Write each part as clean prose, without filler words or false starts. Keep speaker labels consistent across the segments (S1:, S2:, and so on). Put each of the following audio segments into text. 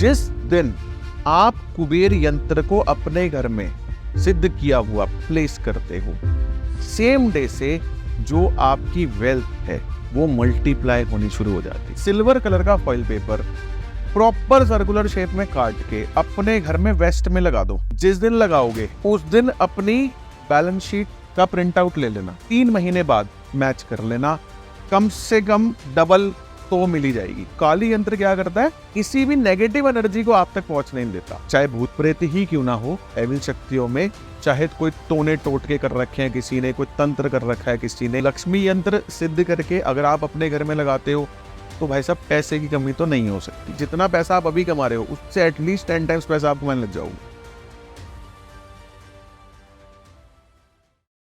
S1: जिस दिन आप कुबेर यंत्र को अपने घर में सिद्ध किया हुआ प्लेस करते हो, सेम डे से जो आपकी वेल्थ है वो मल्टीप्लाई होनी शुरू हो जाती है। सिल्वर कलर का foil paper proper circular shape में काट के अपने घर में वेस्ट में लगा दो। जिस दिन लगाओगे उस दिन अपनी बैलेंस शीट का प्रिंट आउट ले लेना, 3 महीने बाद मैच कर लेना, कम से कम डबल तो मिल ही जाएगी। काली यंत्र क्या करता है, किसी भी नेगेटिव एनर्जी को आप तक पहुंचने नहीं देता, चाहे भूत प्रेत ही क्यों ना हो। एविल शक्तियों में चाहे कोई टोने टोटके कर रखे हैं किसी ने, कोई तंत्र कर रखा है किसी ने, लक्ष्मी यंत्र सिद्ध करके अगर आप अपने घर में लगाते हो तो भाई साहब पैसे की कमी तो नहीं हो सकती। जितना पैसा आप अभी कमा रहे हो उससे एटलीस्ट 10 टाइम्स पैसा आप कमाने लग जाओगे।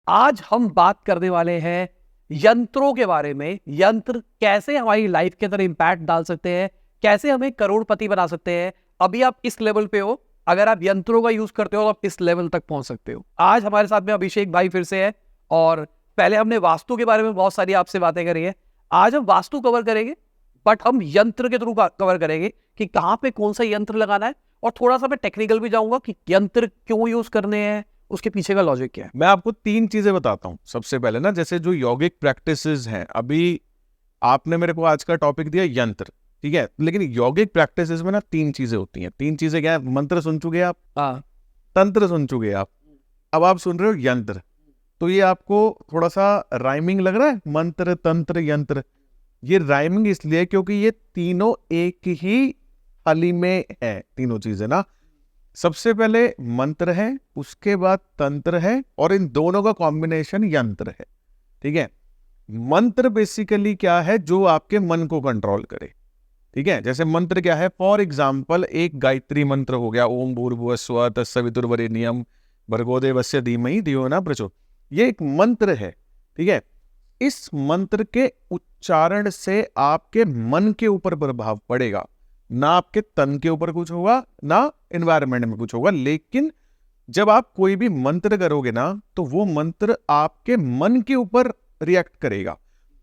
S2: आज हम बात करने वाले हैं यंत्रों के बारे में। यंत्र कैसे हमारी लाइफ के अंदर इंपैक्ट डाल सकते हैं, कैसे हमें करोड़पति बना सकते हैं। अभी आप इस लेवल पे हो, अगर आप यंत्रों का यूज करते हो तो आप इस लेवल तक पहुंच सकते हो। आज हमारे साथ में अभिषेक भाई फिर से है, और पहले हमने वास्तु के बारे में बहुत सारी आपसे बातें करी है। आज हम वास्तु कवर करेंगे, बट हम यंत्र के थ्रू कवर करेंगे कि कहां पे कौन सा यंत्र लगाना है, और थोड़ा सा मैं टेक्निकल भी जाऊंगा कि यंत्र क्यों यूज करने हैं, उसके पीछे का लॉजिक क्या है।
S1: मैं आपको 3 चीजें बताता हूं। सबसे पहले ना, जैसे जो यौगिक प्रैक्टिसेस हैं, अभी आपने मेरे को आज का टॉपिक दिया यंत्र, ठीक है, लेकिन यौगिक प्रैक्टिसेस में ना 3 चीजें होती हैं। 3 चीजें क्या है? मंत्र सुन चुके आप, तंत्र सुन चुके आप, अब आप सुन रहे हो यंत्र। तो ये आपको थोड़ा सा राइमिंग लग रहा है, मंत्र तंत्र यंत्र। ये राइमिंग इसलिए क्योंकि ये तीनों एक ही थाली में है, तीनों चीजें ना। सबसे पहले मंत्र है, उसके बाद तंत्र है, और इन दोनों का कॉम्बिनेशन यंत्र है। ठीक है, मंत्र बेसिकली क्या है? जो आपके मन को कंट्रोल करे। ठीक है, जैसे मंत्र क्या है? फॉर एग्जाम्पल एक गायत्री मंत्र हो गया, ओम भूर्भुवः स्वः तत्सवितुर्वरेण्यं भर्गो देवस्य धीमहि धियो न प्रचोदयात्। ये एक मंत्र है। ठीक है, इस मंत्र के उच्चारण से आपके मन के ऊपर प्रभाव पड़ेगा, ना आपके तन के ऊपर कुछ होगा, ना एनवायरनमेंट में कुछ होगा। लेकिन जब आप कोई भी मंत्र करोगे ना, तो वो मंत्र आपके मन के ऊपर रिएक्ट करेगा।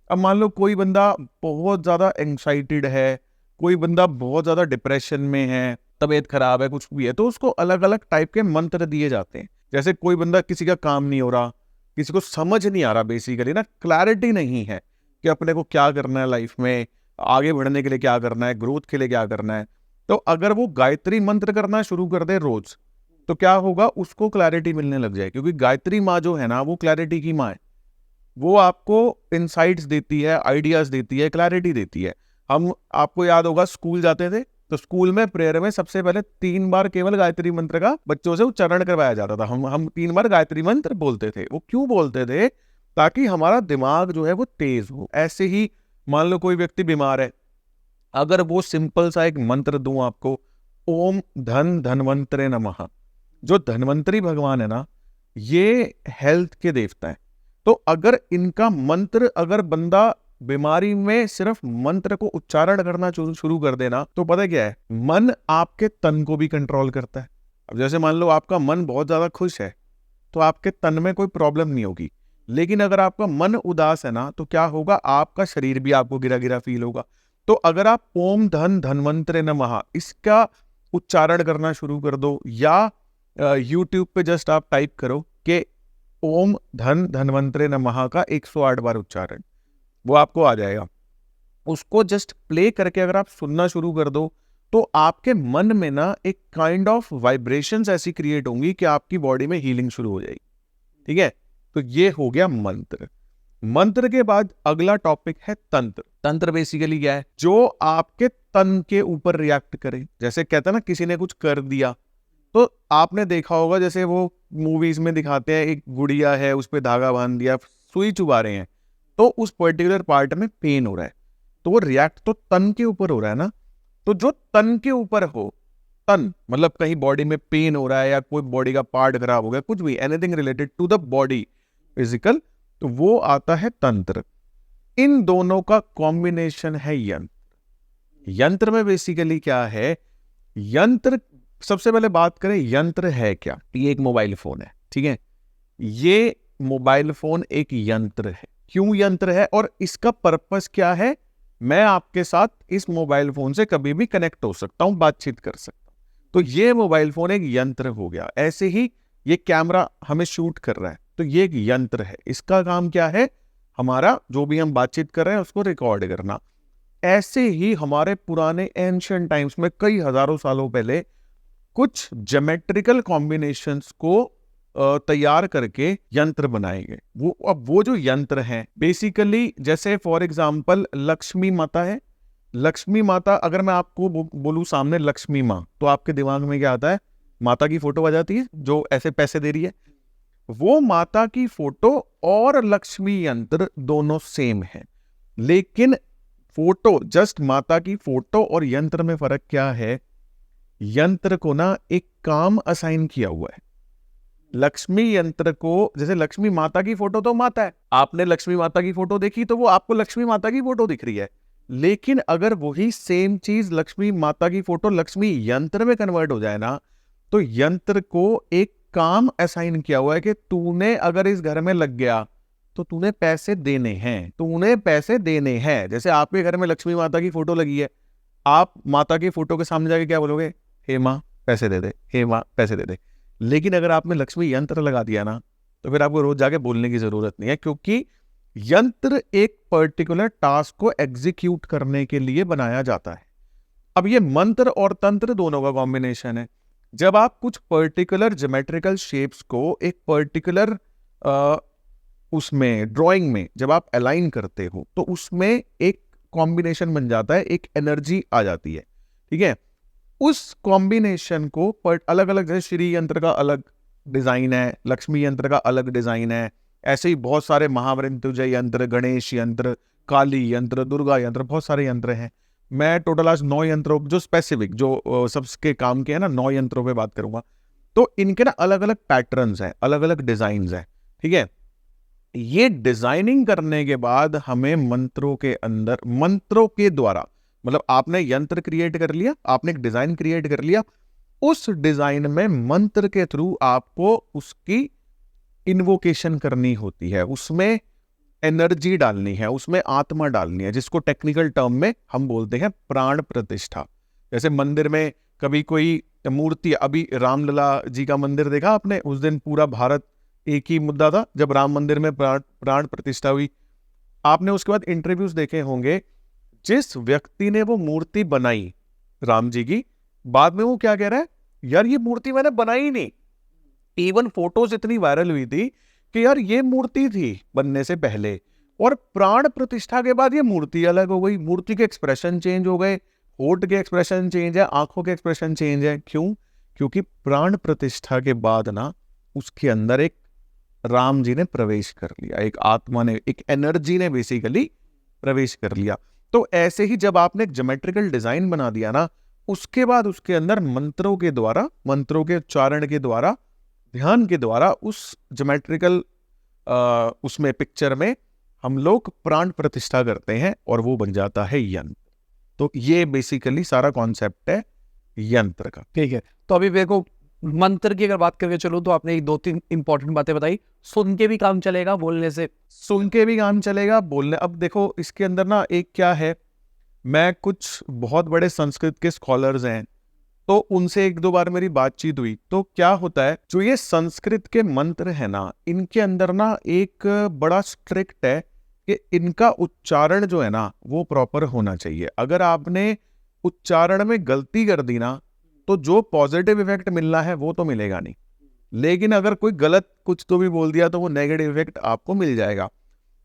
S1: अब मान लो कोई बंदा बहुत ज्यादा एंग्जाइटेड है, कोई बंदा बहुत ज्यादा डिप्रेशन में है, तबीयत खराब है, कुछ भी है, तो उसको अलग अलग टाइप के मंत्र दिए जाते हैं। जैसे कोई बंदा, किसी का काम नहीं हो रहा, किसी को समझ नहीं आ रहा, बेसिकली ना क्लैरिटी नहीं है कि अपने को क्या करना है लाइफ में, आगे बढ़ने के लिए क्या करना है, ग्रोथ के लिए क्या करना है। तो अगर वो गायत्री मंत्र करना शुरू कर दे रोज, तो क्या होगा? उसको क्लैरिटी मिलने लग जाए, क्योंकि गायत्री माँ जो है ना, वो क्लैरिटी की माँ है। वो आपको इनसाइट्स देती है, आइडियाज देती है, क्लैरिटी देती है। हम, आपको याद होगा स्कूल जाते थे तो स्कूल में प्रेयर में सबसे पहले 3 बार केवल गायत्री मंत्र का बच्चों से उच्चारण करवाया जाता था। हम 3 बार गायत्री मंत्र बोलते थे। वो क्यों बोलते थे? ताकि हमारा दिमाग जो है वो तेज हो। ऐसे ही मान लो कोई व्यक्ति बीमार है, अगर वो सिंपल सा एक मंत्र दूं आपको, ओम धन धन्वंतरे नमः। जो धन्वंतरी भगवान है ना, ये हेल्थ के देवता है। तो अगर इनका मंत्र, अगर बंदा बीमारी में सिर्फ मंत्र को उच्चारण करना शुरू कर देना, तो पता क्या है? मन आपके तन को भी कंट्रोल करता है। अब जैसे मान लो आपका मन बहुत ज्यादा खुश है, तो आपके तन में कोई प्रॉब्लम नहीं होगी। लेकिन अगर आपका मन उदास है ना, तो क्या होगा? आपका शरीर भी आपको गिरा गिरा फील होगा। तो अगर आप ओम धन धन्वंतरे नमः इसका उच्चारण करना शुरू कर दो, या यूट्यूब पे जस्ट आप टाइप करो कि ओम धन धन्वंतरे नमः का 108 बार उच्चारण, वो आपको आ जाएगा। उसको जस्ट प्ले करके अगर आप सुनना शुरू कर दो, तो आपके मन में ना एक काइंड ऑफ वाइब्रेशंस ऐसी क्रिएट होंगी कि आपकी बॉडी में हीलिंग शुरू हो जाएगी। ठीक है, तो ये हो गया मंत्र। मंत्र के बाद अगला टॉपिक है तंत्र। तंत्र बेसिकली क्या है? जो आपके तन के ऊपर रिएक्ट करे। जैसे कहते हैं ना, किसी ने कुछ कर दिया, तो आपने देखा होगा, जैसे वो मूवीज में दिखाते हैं, एक गुड़िया है, उस पर धागा बांध दिया, सुई चुभा रहे हैं, तो उस पर्टिकुलर पार्ट में पेन हो रहा है, तो वो रिएक्ट तो तन के ऊपर हो रहा है ना। तो जो तन के ऊपर हो, तन मतलब कहीं बॉडी में पेन हो रहा है, या कोई बॉडी का पार्ट खराब हो गया, कुछ भी, anything related to the body physical, तो वो आता है तंत्र। इन दोनों का कॉम्बिनेशन है यंत्र। यंत्र में बेसिकली क्या है? यंत्र, सबसे पहले बात करें यंत्र है क्या। ये एक मोबाइल फोन है, ठीक है, ये मोबाइल फोन एक यंत्र है। क्यों यंत्र है और इसका पर्पस क्या है? मैं आपके साथ इस मोबाइल फोन से कभी भी कनेक्ट हो सकता हूं, बातचीत कर सकता हूं। तो ये मोबाइल फोन एक यंत्र हो गया। ऐसे ही ये कैमरा हमें शूट कर रहा है, तो ये एक यंत्र है। इसका काम क्या है? हमारा जो भी हम बातचीत कर रहे हैं उसको रिकॉर्ड करना। ऐसे ही हमारे पुराने एंशिएंट टाइम्स में कई हजारों सालों पहले कुछ ज्योमेट्रिकल कॉम्बिनेशंस को तैयार करके यंत्र बनाए गए। वो जो यंत्र हैं बेसिकली, जैसे फॉर एग्जांपल लक्ष्मी माता है। लक्ष्मी माता, अगर मैं आपको बोलूं सामने लक्ष्मी माँ, तो आपके दिमाग में क्या आता है? माता की फोटो आ जाती है जो ऐसे पैसे दे रही है। वो माता की फोटो और लक्ष्मी यंत्र दोनों सेम है, लेकिन फोटो, जस्ट माता की फोटो और यंत्र में फर्क क्या है? यंत्र को ना एक काम असाइन किया हुआ है। लक्ष्मी यंत्र को, जैसे लक्ष्मी माता की फोटो तो माता है, आपने लक्ष्मी माता की फोटो देखी तो वो आपको लक्ष्मी माता की फोटो दिख रही है। लेकिन अगर वही सेम चीज लक्ष्मी माता की फोटो लक्ष्मी यंत्र में कन्वर्ट हो जाए ना, तो यंत्र को एक काम असाइन किया हुआ है कि तूने अगर इस घर में लग गया तो तूने पैसे देने हैं, तूने पैसे देने हैं। जैसे आपके घर में लक्ष्मी माता की फोटो लगी है, आप माता की फोटो के सामने जाके क्या बोलोगे? हे माँ पैसे दे दे, हे माँ पैसे दे दे। लेकिन अगर आपने लक्ष्मी यंत्र लगा दिया ना, तो फिर आपको रोज जाके बोलने की जरूरत नहीं है, क्योंकि यंत्र एक पर्टिकुलर टास्क को एग्जीक्यूट करने के लिए बनाया जाता है। अब ये मंत्र और तंत्र दोनों का कॉम्बिनेशन है। जब आप कुछ पर्टिकुलर ज्योमेट्रिकल शेप्स को एक पर्टिकुलर उसमें ड्राइंग में जब आप अलाइन करते हो, तो उसमें एक कॉम्बिनेशन बन जाता है, एक एनर्जी आ जाती है। ठीक है, उस कॉम्बिनेशन को अलग अलग, जैसे श्री यंत्र का अलग डिजाइन है, लक्ष्मी यंत्र का अलग डिजाइन है, ऐसे ही बहुत सारे मृत्युंजय यंत्र, गणेश यंत्र, काली यंत्र, दुर्गा यंत्र, बहुत सारे यंत्र हैं। मैं टोटल आज 9 यंत्रों जो स्पेसिफिक जो सबके काम के हैं ना, 9 यंत्रों पे बात करूंगा। तो इनके ना अलग अलग पैटर्न्स हैं, अलग अलग डिजाइन हैं। ठीक है, ये डिजाइनिंग करने के बाद हमें मंत्रों के अंदर, मंत्रों के द्वारा, मतलब आपने यंत्र क्रिएट कर लिया, आपने एक डिजाइन क्रिएट कर लिया, उस डिजाइन में मंत्र के थ्रू आपको उसकी इन्वोकेशन करनी होती है, उसमें एनर्जी डालनी है, उसमें आत्मा डालनी है, जिसको टेक्निकल टर्म में हम बोलते हैं प्राण प्रतिष्ठा। जैसे मंदिर में कभी कोई मूर्ति, अभी रामलला जी का मंदिर देखा आपने? उस दिन पूरा भारत एक ही मुद्दा था जब राम मंदिर में प्राण प्रतिष्ठा हुई। आपने उसके बाद इंटरव्यूज देखे होंगे, जिस व्यक्ति ने वो मूर्ति बनाई राम जी की, बाद में वो क्या कह रहा है? यार ये मूर्ति मैंने बनाई ही नहीं। इवन फोटोज इतनी वायरल हुई थी कि यार ये मूर्ति थी बनने से पहले, और प्राण प्रतिष्ठा के बाद ये मूर्ति अलग हो गई। मूर्ति के एक्सप्रेशन चेंज हो गए, होठ के एक्सप्रेशन चेंज है, आंखों के एक्सप्रेशन चेंज है। क्यों? क्योंकि प्राण प्रतिष्ठा के बाद ना उसके अंदर एक राम जी ने प्रवेश कर लिया, एक आत्मा ने, एक एनर्जी ने बेसिकली प्रवेश कर लिया। तो ऐसे ही जब आपने एक ज्योमेट्रिकल डिजाइन बना दिया ना, उसके बाद उसके अंदर मंत्रों के द्वारा, मंत्रों के उच्चारण के द्वारा, ध्यान के द्वारा उस ज्योमेट्रिकल उसमें पिक्चर में हम लोग प्राण प्रतिष्ठा करते हैं और वो बन जाता है यंत्र। तो ये बेसिकली सारा कॉन्सेप्ट है यंत्र का।
S2: ठीक है, तो अभी मेरे को मंत्र की अगर बात करके चलो, तो आपने एक 2-3 इंपॉर्टेंट बातें बताई। सुन के भी काम चलेगा, बोलने से?
S1: सुन के भी काम चलेगा, बोलने। अब देखो इसके अंदर ना एक क्या है, मैं कुछ बहुत बड़े संस्कृत के स्कॉलर्स हैं, तो उनसे 1-2 बार मेरी बातचीत हुई। तो क्या होता है, जो ये संस्कृत के मंत्र है ना, इनके अंदर ना एक बड़ा स्ट्रिक्ट है कि इनका उच्चारण जो है ना वो प्रॉपर होना चाहिए। अगर आपने उच्चारण में गलती कर दी ना, तो जो पॉजिटिव इफेक्ट मिलना है वो तो मिलेगा नहीं, लेकिन अगर कोई गलत कुछ तो भी बोल दिया तो वो नेगेटिव इफेक्ट आपको मिल जाएगा।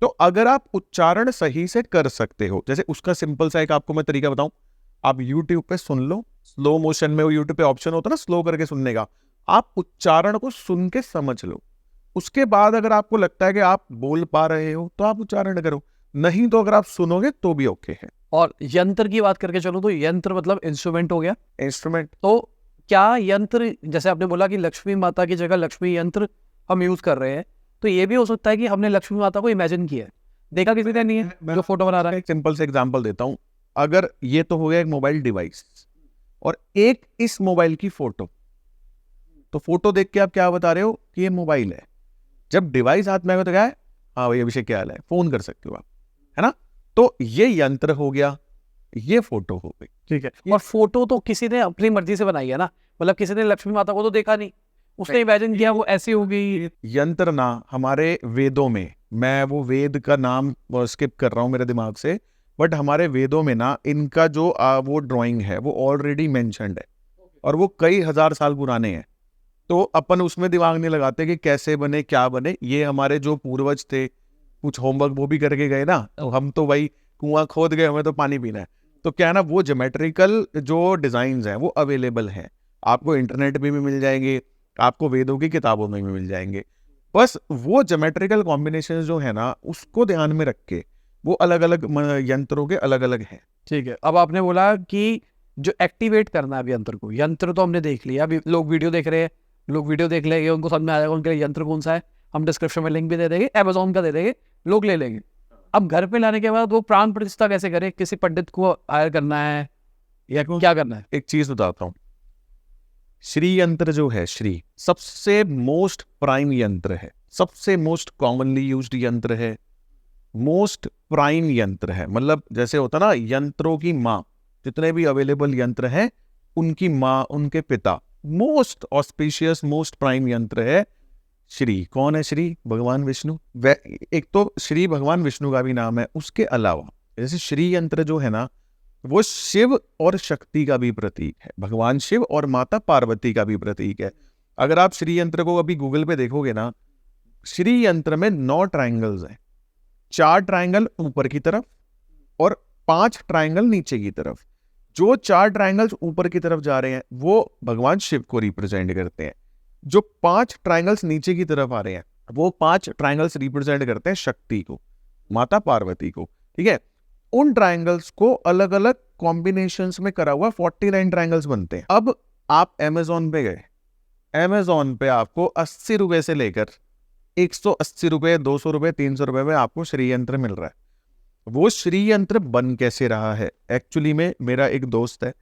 S1: तो अगर आप उच्चारण सही से कर सकते हो, जैसे उसका सिंपल सा एक आपको मैं तरीका बताऊं, आप YouTube पे सुन लो, स्लो मोशन में वो YouTube पे ऑप्शन होता है ना स्लो करके सुनने का, आप उच्चारण को सुन के समझ लो। उसके बाद अगर आपको लगता है कि आप बोल पा रहे हो तो आप उच्चारण करो, नहीं तो अगर आप सुनोगे तो भी ओके है।
S2: और यंत्र की बात करके चलो, तो यंत्र मतलब इंस्ट्रूमेंट हो गया,
S1: इंस्ट्रूमेंट।
S2: तो क्या यंत्र, जैसे आपने बोला कि लक्ष्मी माता की जगह लक्ष्मी यंत्र हम यूज कर रहे हैं, तो ये भी हो सकता है कि हमने लक्ष्मी माता को इमेजिन किया है, देखा किसी ने नहीं है जो फोटो बना रहा है।
S1: एक सिंपल से एग्जांपल देता हूं, अगर ये तो हो गया एक मोबाइल डिवाइस और एक इस मोबाइल की फोटो, तो फोटो देख के आप क्या बता रहे हो कि ये मोबाइल है। जब डिवाइस हाथ में आएगा तो क्या है, हाँ भाई अभिषेक क्या हाल है, फोन कर सकते हो आप, है ना। तो तो ये यंत्र हो गया, ये फोटो हो गई।
S2: ठीक है। और फोटो तो किसी ने अपनी मर्जी से बनाई है ना, मतलब किसी ने लक्ष्मी माता को तो देखा नहीं, उसने इमेजिन किया वो ऐसी होगी।
S1: यंत्र ना हमारे वेदों में, मैं वो वेद का नाम स्किप कर रहा हूँ मेरे दिमाग से, बट हमारे वेदों में ना इनका जो वो ड्राइंग है वो ऑलरेडी मेंशन्ड है और वो कई हजार साल पुराने हैं। तो अपन उसमें दिमाग नहीं लगाते कि कैसे बने क्या बने, ये हमारे जो पूर्वज थे कुछ होमवर्क वो भी करके गए ना, हम तो भाई कुआं खोद गए, हमें तो पानी पीना है। तो क्या है ना, वो ज्योमेट्रिकल जो डिजाइन्स हैं वो अवेलेबल हैं, आपको इंटरनेट पे भी मिल जाएंगे, आपको वेदों की किताबों में भी मिल जाएंगे। बस वो ज्योमेट्रिकल कॉम्बिनेशन जो है ना उसको ध्यान में रख के वो अलग अलग यंत्रों के अलग अलग हैं।
S2: ठीक है। अब आपने बोला कि जो एक्टिवेट करना है अब यंत्र को, यंत्र तो हमने देख लिया, अभी लोग वीडियो देख रहे हैं, लोग वीडियो देख लेंगे, उनको समझ में आ जाएगा उनके लिए यंत्र कौन सा है। हम डिस्क्रिप्शन में लिंक भी दे देंगे, अमेजोन का दे देंगे, लोग ले लेंगे। अब घर पे लाने के बाद वो प्राण प्रतिष्ठा कैसे करें, किसी पंडित को हायर करना है या क्या करना है?
S1: एक चीज बताता हूँ, श्री यंत्र जो है, श्री सबसे मोस्ट प्राइम यंत्र है, सबसे मोस्ट कॉमनली यूज्ड यंत्र है, मोस्ट प्राइम यंत्र है। मतलब जैसे होता ना यंत्रों की माँ, जितने भी अवेलेबल यंत्र हैं उनकी माँ, उनके पिता, मोस्ट ऑस्पिशियस मोस्ट प्राइम यंत्र है श्री। कौन है श्री? भगवान विष्णु। एक तो श्री भगवान विष्णु का भी नाम है, उसके अलावा जैसे श्री यंत्र जो है ना वो शिव और शक्ति का भी प्रतीक है, भगवान शिव और माता पार्वती का भी प्रतीक है। अगर आप श्री यंत्र को अभी गूगल पे देखोगे ना, श्री यंत्र में 9 ट्रायंगल्स हैं, 4 ट्रायंगल ऊपर की तरफ और 5 ट्रायंगल नीचे की तरफ। जो 4 ट्रायंगल्स ऊपर की तरफ जा रहे हैं वो भगवान शिव को रिप्रेजेंट करते हैं, जो 5 ट्रायंगल्स नीचे की तरफ आ रहे हैं वो 5 ट्रायंगल्स रिप्रेजेंट करते हैं शक्ति को, माता पार्वती को। ठीक है, उन ट्रायंगल्स को अलग अलग कॉम्बिनेशंस में करा हुआ 49 ट्रायंगल्स बनते हैं। अब आप अमेजोन पे गए, अमेजोन पे आपको 80 रुपए से लेकर 180 रुपए, 200 रुपए, 300 रुपए में आपको श्री यंत्र मिल रहा है। वो श्री यंत्र बन कैसे रहा है? एक्चुअली में मेरा एक दोस्त है,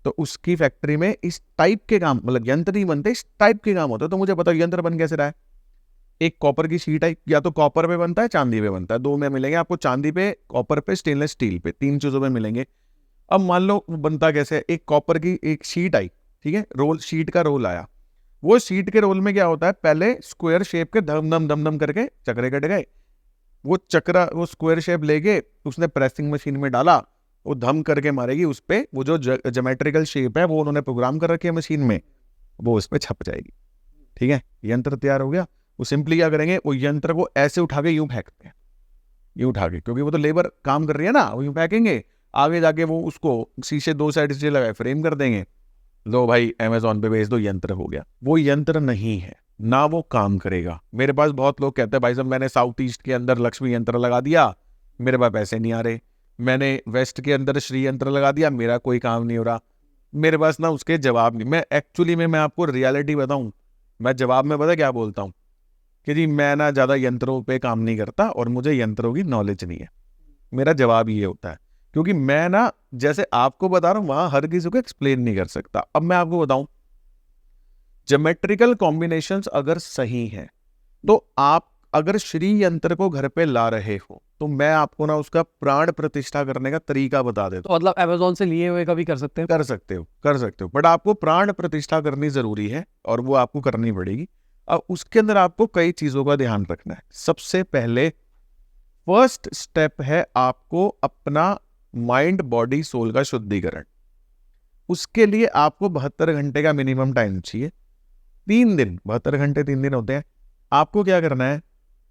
S1: तो उसकी फैक्ट्री में इस टाइप के काम, मतलब यंत्र नहीं बनते, इस टाइप के काम होते हैं। तो मुझे बताओ यंत्र बन कैसे रहा है? एक कॉपर की शीट है, या तो कॉपर पे बनता है, चांदी पे बनता है, 2 में मिलेंगे आपको, चांदी पे, कॉपर पे, स्टेनलेस स्टील पे, 3 चीजों में मिलेंगे। अब मान लो बनता कैसे है, एक कॉपर की एक शीट आई, ठीक है, रोल, शीट का रोल आया। वो शीट के रोल में क्या होता है, पहले स्क्वायर शेप के धम धम धम धम करके चक्रे कट गए, वो चक्रा, वो स्क्वायर शेप लेके उसने प्रेसिंग मशीन में डाला, वो धम करके मारेगी उस पे, वो जो ज्योमेट्रिकल शेप है वो उन्होंने प्रोग्राम कर रखी है मशीन में, वो उस पे छप जाएगी। ठीक है, यंत्र तैयार हो गया। वो सिंपली क्या करेंगे, वो यंत्र को ऐसे उठा के यूं फेंकते हैं, यूं उठा के, क्योंकि वो तो लेबर काम कर रही है ना, वो यूं फेंकेंगे, आगे जाके वो उसको शीशे 2 साइड से लगाए फ्रेम कर देंगे, लो भाई अमेजोन पे भेज दो, यंत्र हो गया। वो यंत्र नहीं है, ना वो काम करेगा। मेरे पास बहुत लोग कहते हैं भाई साहब मैंने साउथ ईस्ट के अंदर लक्ष्मी यंत्र लगा दिया, मेरे पास पैसे नहीं आ रहे, मैंने वेस्ट के अंदर श्री यंत्र लगा दिया, मेरा कोई काम नहीं हो रहा। मेरे पास ना उसके जवाब नहीं, मैं एक्चुअली में, मैं आपको रियलिटी बताऊं, मैं जवाब में पता क्या बोलता हूँ कि जी मैं ना ज़्यादा यंत्रों पे काम नहीं करता और मुझे यंत्रों की नॉलेज नहीं है। मेरा जवाब ये होता है, क्योंकि मैं ना जैसे आपको बता रहा हूँ वहां हर किसी को एक्सप्लेन नहीं कर सकता। अब मैं आपको बताऊं, ज्योमेट्रिकल कॉम्बिनेशंस अगर सही हैं तो आप अगर श्री यंत्र को घर पे ला रहे हो तो मैं आपको ना उसका प्राण प्रतिष्ठा करने का तरीका बता देता
S2: तो मतलब अमेजोन से लिए हुए का भी कर सकते हैं?
S1: कर सकते हो, कर सकते हो, बट आपको प्राण प्रतिष्ठा करनी जरूरी है और वो आपको करनी पड़ेगी। अब उसके अंदर आपको कई चीजों का ध्यान रखना है। सबसे पहले फर्स्ट स्टेप है आपको अपना माइंड, बॉडी, सोल का शुद्धिकरण। उसके लिए आपको 72 घंटे का मिनिमम टाइम चाहिए। 3 दिन, 72 घंटे 3 दिन होते हैं। आपको क्या करना है,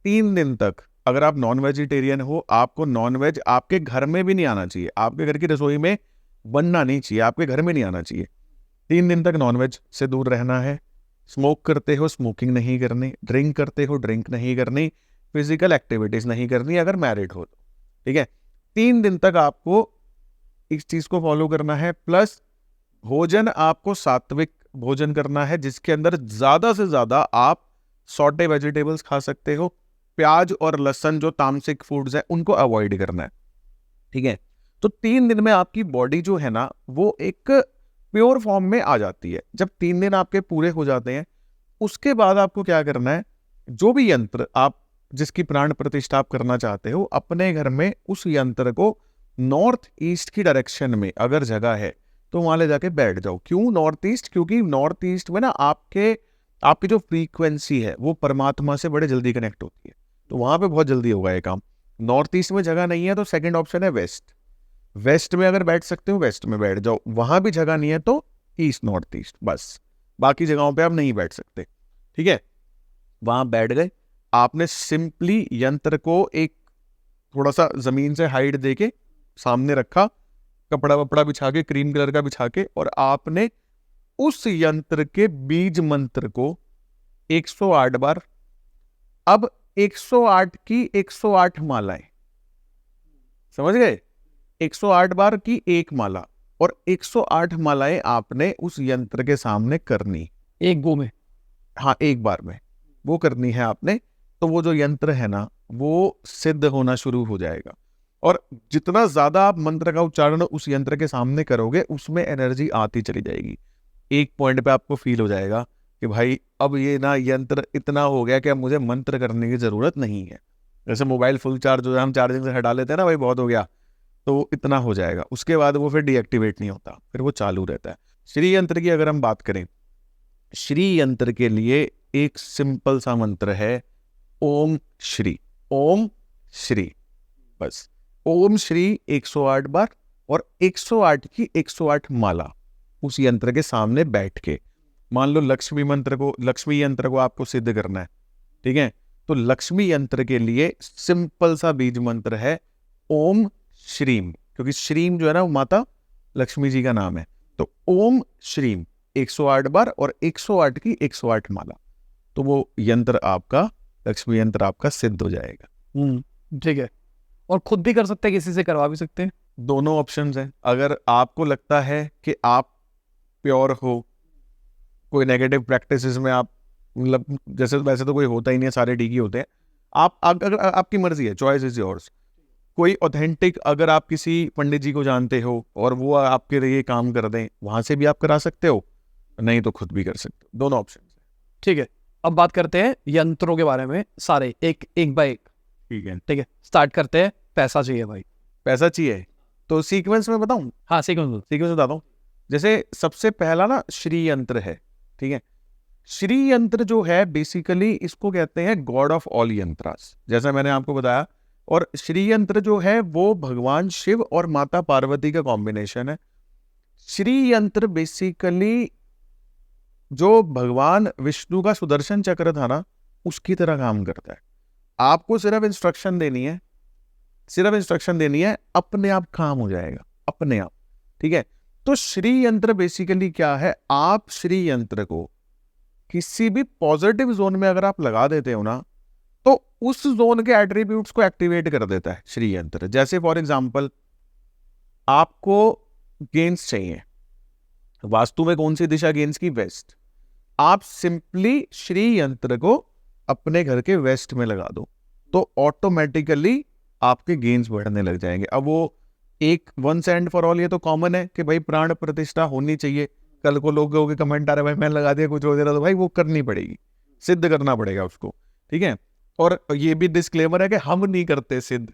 S1: 3 दिन तक, अगर आप नॉन वेजिटेरियन हो, आपको नॉन वेज आपके घर में भी नहीं आना चाहिए, आपके घर की रसोई में बनना नहीं चाहिए, आपके घर में नहीं आना चाहिए। 3 दिन तक नॉन वेज से दूर रहना है। स्मोक करते हो स्मोकिंग नहीं करनी, ड्रिंक करते हो ड्रिंक नहीं करनी, फिजिकल एक्टिविटीज नहीं करनी अगर मैरिड हो तो। ठीक है, 3 दिन तक आपको इस चीज को फॉलो करना है। प्लस भोजन आपको सात्विक भोजन करना है, जिसके अंदर ज्यादा से ज्यादा आप सॉटे वेजिटेबल्स खा सकते हो। प्याज और लहसुन जो तामसिक फूड्स है उनको अवॉइड करना है। ठीक है, तो 3 दिन में आपकी बॉडी जो है ना वो एक प्योर फॉर्म में आ जाती है। जब 3 दिन आपके पूरे हो जाते हैं उसके बाद आपको क्या करना है, जो भी यंत्र आप जिसकी प्राण प्रतिष्ठा आप करना चाहते हो, अपने घर में उस यंत्र को नॉर्थ ईस्ट की डायरेक्शन में अगर जगह है तो वहां ले जाके बैठ जाओ। क्यों नॉर्थ ईस्ट? क्योंकि नॉर्थ ईस्ट में ना आपकी जो फ्रीक्वेंसी है वो परमात्मा से बड़े जल्दी कनेक्ट होती है, तो वहां पे बहुत जल्दी होगा ये काम। नॉर्थ ईस्ट में जगह नहीं है तो सेकंड ऑप्शन है वेस्ट। वेस्ट में अगर बैठ सकते हो वेस्ट में बैठ जाओ, वहां भी जगह नहीं है तो ईस्ट नॉर्थ ईस्ट, बस बाकी जगहों पे आप नहीं बैठ सकते। ठीक है, वहां बैठ गए, आपने सिंपली यंत्र को एक थोड़ा सा जमीन से हाइट देके सामने रखा, कपड़ा वपड़ा बिछा के, क्रीम कलर का बिछा के, और आपने उस यंत्र के बीज मंत्र को 108 बार, अब 108 की 108 मालाएं, समझ गए? 108 बार की एक माला, और 108 मालाएं आपने उस यंत्र के सामने करनी,
S2: एक गो में,
S1: हाँ एक बार में वो करनी है आपने। तो वो जो यंत्र है ना वो सिद्ध होना शुरू हो जाएगा, और जितना ज्यादा आप मंत्र का उच्चारण उस यंत्र के सामने करोगे उसमें एनर्जी आती चली जाएगी। एक पॉइंट पे आपको फील हो जाएगा कि भाई अब ये ना यंत्र इतना हो गया कि अब मुझे मंत्र करने की जरूरत नहीं है। जैसे मोबाइल फुल चार्ज हो जाए, हम चार्जिंग से हटा लेते हैं ना, भाई बहुत हो गया, तो इतना हो जाएगा, उसके बाद वो फिर डीएक्टिवेट नहीं होता, फिर वो चालू रहता है। श्री यंत्र की अगर हम बात करें, श्री यंत्र के लिए एक सिंपल सा मंत्र है, ओम श्री, ओम श्री, बस ओम श्री 108 बार, और 108 की 108 माला उस यंत्र के सामने बैठ के। मान लो लक्ष्मी यंत्र को आपको सिद्ध करना है, ठीक है, तो लक्ष्मी यंत्र के लिए सिंपल सा बीज मंत्र है ओम श्रीम, क्योंकि श्रीम जो है ना वो माता लक्ष्मी जी का नाम है, तो ओम श्रीम 108 बार और 108 की 108 माला, तो वो यंत्र आपका, लक्ष्मी यंत्र आपका सिद्ध हो जाएगा।
S2: ठीक है, और खुद भी कर सकते हैं, किसी से करवा भी सकते हैं,
S1: दोनों ऑप्शंस हैं। अगर आपको लगता है कि आप प्योर हो, कोई नेगेटिव प्रैक्टिसेस में आप मतलब, जैसे वैसे तो कोई होता ही नहीं है, सारे ठीक ही होते हैं, आप अगर आपकी मर्जी है, चॉइस इज योर्स। कोई ऑथेंटिक, अगर आप किसी पंडित जी को जानते हो और वो आपके लिए काम कर दें, वहां से भी आप करा सकते हो, नहीं तो खुद भी कर सकते हो, दोनों ऑप्शन है।
S2: ठीक है, अब बात करते हैं यंत्रों के बारे में सारे, एक बाय एक। ठीक है, स्टार्ट करते हैं। पैसा चाहिए भाई,
S1: पैसा चाहिए, तो सीक्वेंस में बताऊं?
S2: हाँ सीक्वेंस
S1: बताता हूँ। जैसे सबसे पहला ना श्री यंत्र है, ठीक है, श्री यंत्र जो है बेसिकली इसको कहते हैं गॉड ऑफ ऑल यंत्रास, जैसा मैंने आपको बताया। और श्री यंत्र जो है वो भगवान शिव और माता पार्वती का कॉम्बिनेशन है। श्री यंत्र बेसिकली जो भगवान विष्णु का सुदर्शन चक्र था ना, उसकी तरह काम करता है। आपको सिर्फ इंस्ट्रक्शन देनी है, अपने आप काम हो जाएगा, अपने आप। ठीक है, तो श्री यंत्र बेसिकली क्या है, आप श्री यंत्र को किसी भी पॉजिटिव जोन में अगर आप लगा देते हो ना, तो उस जोन के एट्रीब्यूट्स को एक्टिवेट कर देता है श्री यंत्र। जैसे फॉर एग्जांपल, आपको गेंस चाहिए, वास्तु में कौन सी दिशा गेंस की? वेस्ट। आप सिंपली श्री यंत्र को अपने घर के वेस्ट में लगा दो, तो ऑटोमेटिकली आपके गेंस बढ़ने लग जाएंगे। अब वो एक वंस एंड फॉर ऑल, ये तो कॉमन है कि भाई प्राण प्रतिष्ठा होनी चाहिए। कल को लोगों के कमेंट आ रहे भाई मैंने लगा दिया कुछ हो रहा, तो भाई वो करनी पड़ेगी, सिद्ध करना पड़ेगा उसको। ठीक है, और ये भी डिस्क्लेमर है कि हम नहीं करते सिद्ध।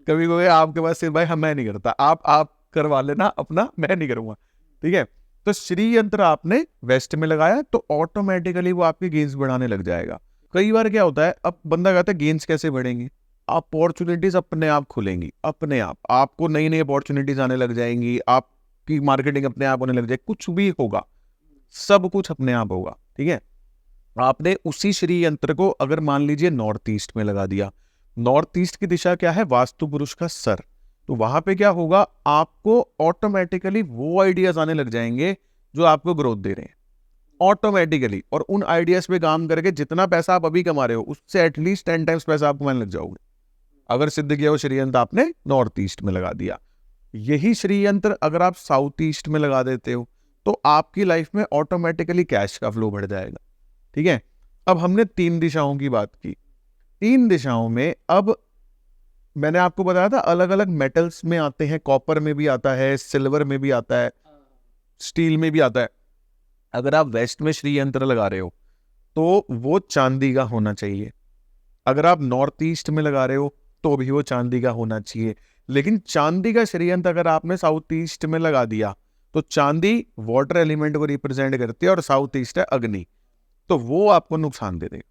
S1: कभी कोई आपके पास सिद्ध, भाई मैं नहीं करता, आप करवा लेना अपना, मैं नहीं करूंगा। ठीक है, तो श्री यंत्र आपने वेस्ट में लगाया तो ऑटोमेटिकली वो आपके गेंस बढ़ाने लग जाएगा। कई बार क्या होता है, अब बंदा कहता है गेंस कैसे बढ़ेंगे? अपॉर्चुनिटीज अपने आप खुलेंगी, अपने आप आपको नई नई अपॉर्चुनिटीज आने लग जाएंगी, आपकी मार्केटिंग अपने आप होने लग जाएगी, कुछ भी होगा, सब कुछ अपने आप होगा। ठीक है, आपने उसी श्री यंत्र को अगर मान लीजिए नॉर्थ ईस्ट में लगा दिया, नॉर्थ ईस्ट की दिशा क्या है? वास्तु पुरुष का सर, तो वहां पे क्या होगा, आपको ऑटोमेटिकली वो आइडियाज आने लग जाएंगे जो आपको ग्रोथ दे रहे हैं ऑटोमेटिकली, और उन आइडियाज पे काम करके जितना पैसा आप अभी कमा रहे हो उससे एटलीस्ट 10 टाइम्स पैसा आप कमाने लग जाओगे, अगर सिद्ध किया वो श्री यंत्र आपने नॉर्थ ईस्ट में लगा दिया। यही श्री यंत्र अगर आप साउथ ईस्ट में लगा देते हो तो आपकी लाइफ में ऑटोमेटिकली कैश का फ्लो बढ़ जाएगा। ठीक है, अब हमने 3 दिशाओं की बात की, 3 दिशाओं में अब मैंने आपको बताया था अलग अलग मेटल्स में आते हैं, कॉपर में भी आता है, सिल्वर में भी आता है, स्टील में भी आता है। अगर आप वेस्ट में श्री यंत्र लगा रहे हो तो वो चांदी का होना चाहिए, अगर आप नॉर्थ ईस्ट में लगा रहे हो तो भी वो चांदी का होना चाहिए। लेकिन चांदी का श्रीयंत्र अगर आपने साउथ ईस्ट में लगा दिया तो चांदी वाटर एलिमेंट को रिप्रेजेंट करती है और साउथ ईस्ट है अग्नि, तो वो आपको नुकसान दे देगा।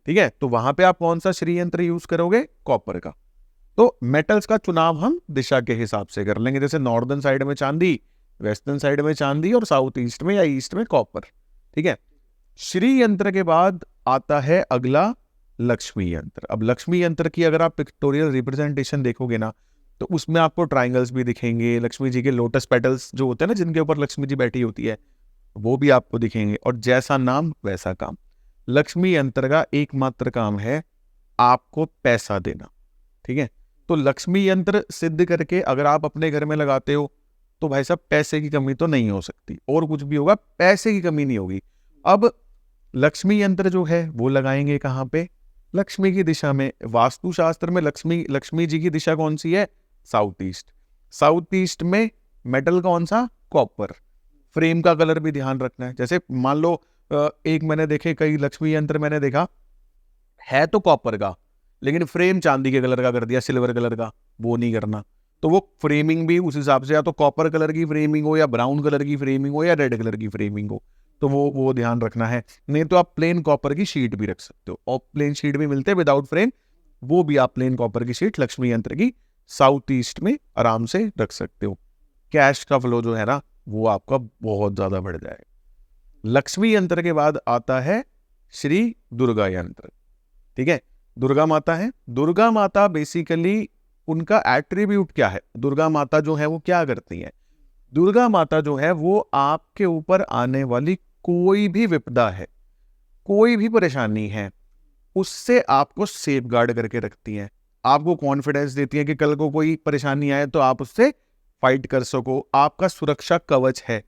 S1: ठीक है, तो वहां पे आप कौन सा श्रीयंत्र यूज करोगे? कॉपर का। तो मेटल्स का चुनाव हम दिशा के हिसाब से कर लेंगे, जैसे नॉर्दर्न साइड में चांदी, वेस्टर्न साइड में चांदी और साउथ ईस्ट में या ईस्ट में कॉपर। ठीक है, श्री यंत्र के बाद आता है अगला लक्ष्मी यंत्र। अब लक्ष्मी यंत्र की अगर आप पिक्टोरियल रिप्रेजेंटेशन देखोगे ना तो उसमें आपको ट्राइंगल्स भी दिखेंगे, लक्ष्मी जी के लोटस पेटल्स जो होते हैं ना जिनके ऊपर लक्ष्मी जी बैठी होती है वो भी आपको दिखेंगे, और जैसा नाम वैसा काम। लक्ष्मी यंत्र का एकमात्र काम है आपको पैसा देना। ठीक है, तो लक्ष्मी यंत्र सिद्ध करके अगर आप अपने घर में लगाते हो तो भाई साहब पैसे की कमी तो नहीं हो सकती, और कुछ भी होगा पैसे की कमी नहीं होगी। अब लक्ष्मी यंत्र जो है वो लगाएंगे कहाँ पे? लक्ष्मी की दिशा में। वास्तु शास्त्र में लक्ष्मी जी की दिशा कौन सी है? South east. साउथ ईस्ट में मेटल कौन सा? कॉपर। फ्रेम का कलर भी ध्यान रखना है। जैसे मान लो एक मैंने देखे कई लक्ष्मी यंत्र मैंने देखा है तो कॉपर का, लेकिन फ्रेम चांदी के कलर का कर दिया, सिल्वर कलर का। वो नहीं करना। तो वो फ्रेमिंग भी उस हिसाब से या तो कॉपर कलर की फ्रेमिंग हो या ब्राउन कलर की फ्रेमिंग हो या रेड कलर की फ्रेमिंग हो, तो वो ध्यान रखना है। नहीं तो आप प्लेन कॉपर की शीट भी रख सकते हो, और प्लेन शीट भी मिलते हैं विदाउट फ्रेम, वो भी आप प्लेन कॉपर की शीट लक्ष्मी यंत्र की साउथ ईस्ट में आराम से रख सकते हो। कैश का फ्लो जो है ना वो आपका बहुत ज्यादा बढ़ जाएगा। लक्ष्मी यंत्र के बाद आता है श्री दुर्गा यंत्र। ठीक है, दुर्गा माता है। दुर्गा माता बेसिकली उनका एट्रीब्यूट क्या है? दुर्गा माता जो है वो क्या करती है? दुर्गा माता जो है वो आपके ऊपर आने वाली कोई भी विपदा है, कोई भी परेशानी है, उससे आपको सेफगार्ड करके रखती हैं। आपको कॉन्फिडेंस देती है कि कल को कोई परेशानी आए तो आप उससे फाइट कर सको। आपका सुरक्षा कवच है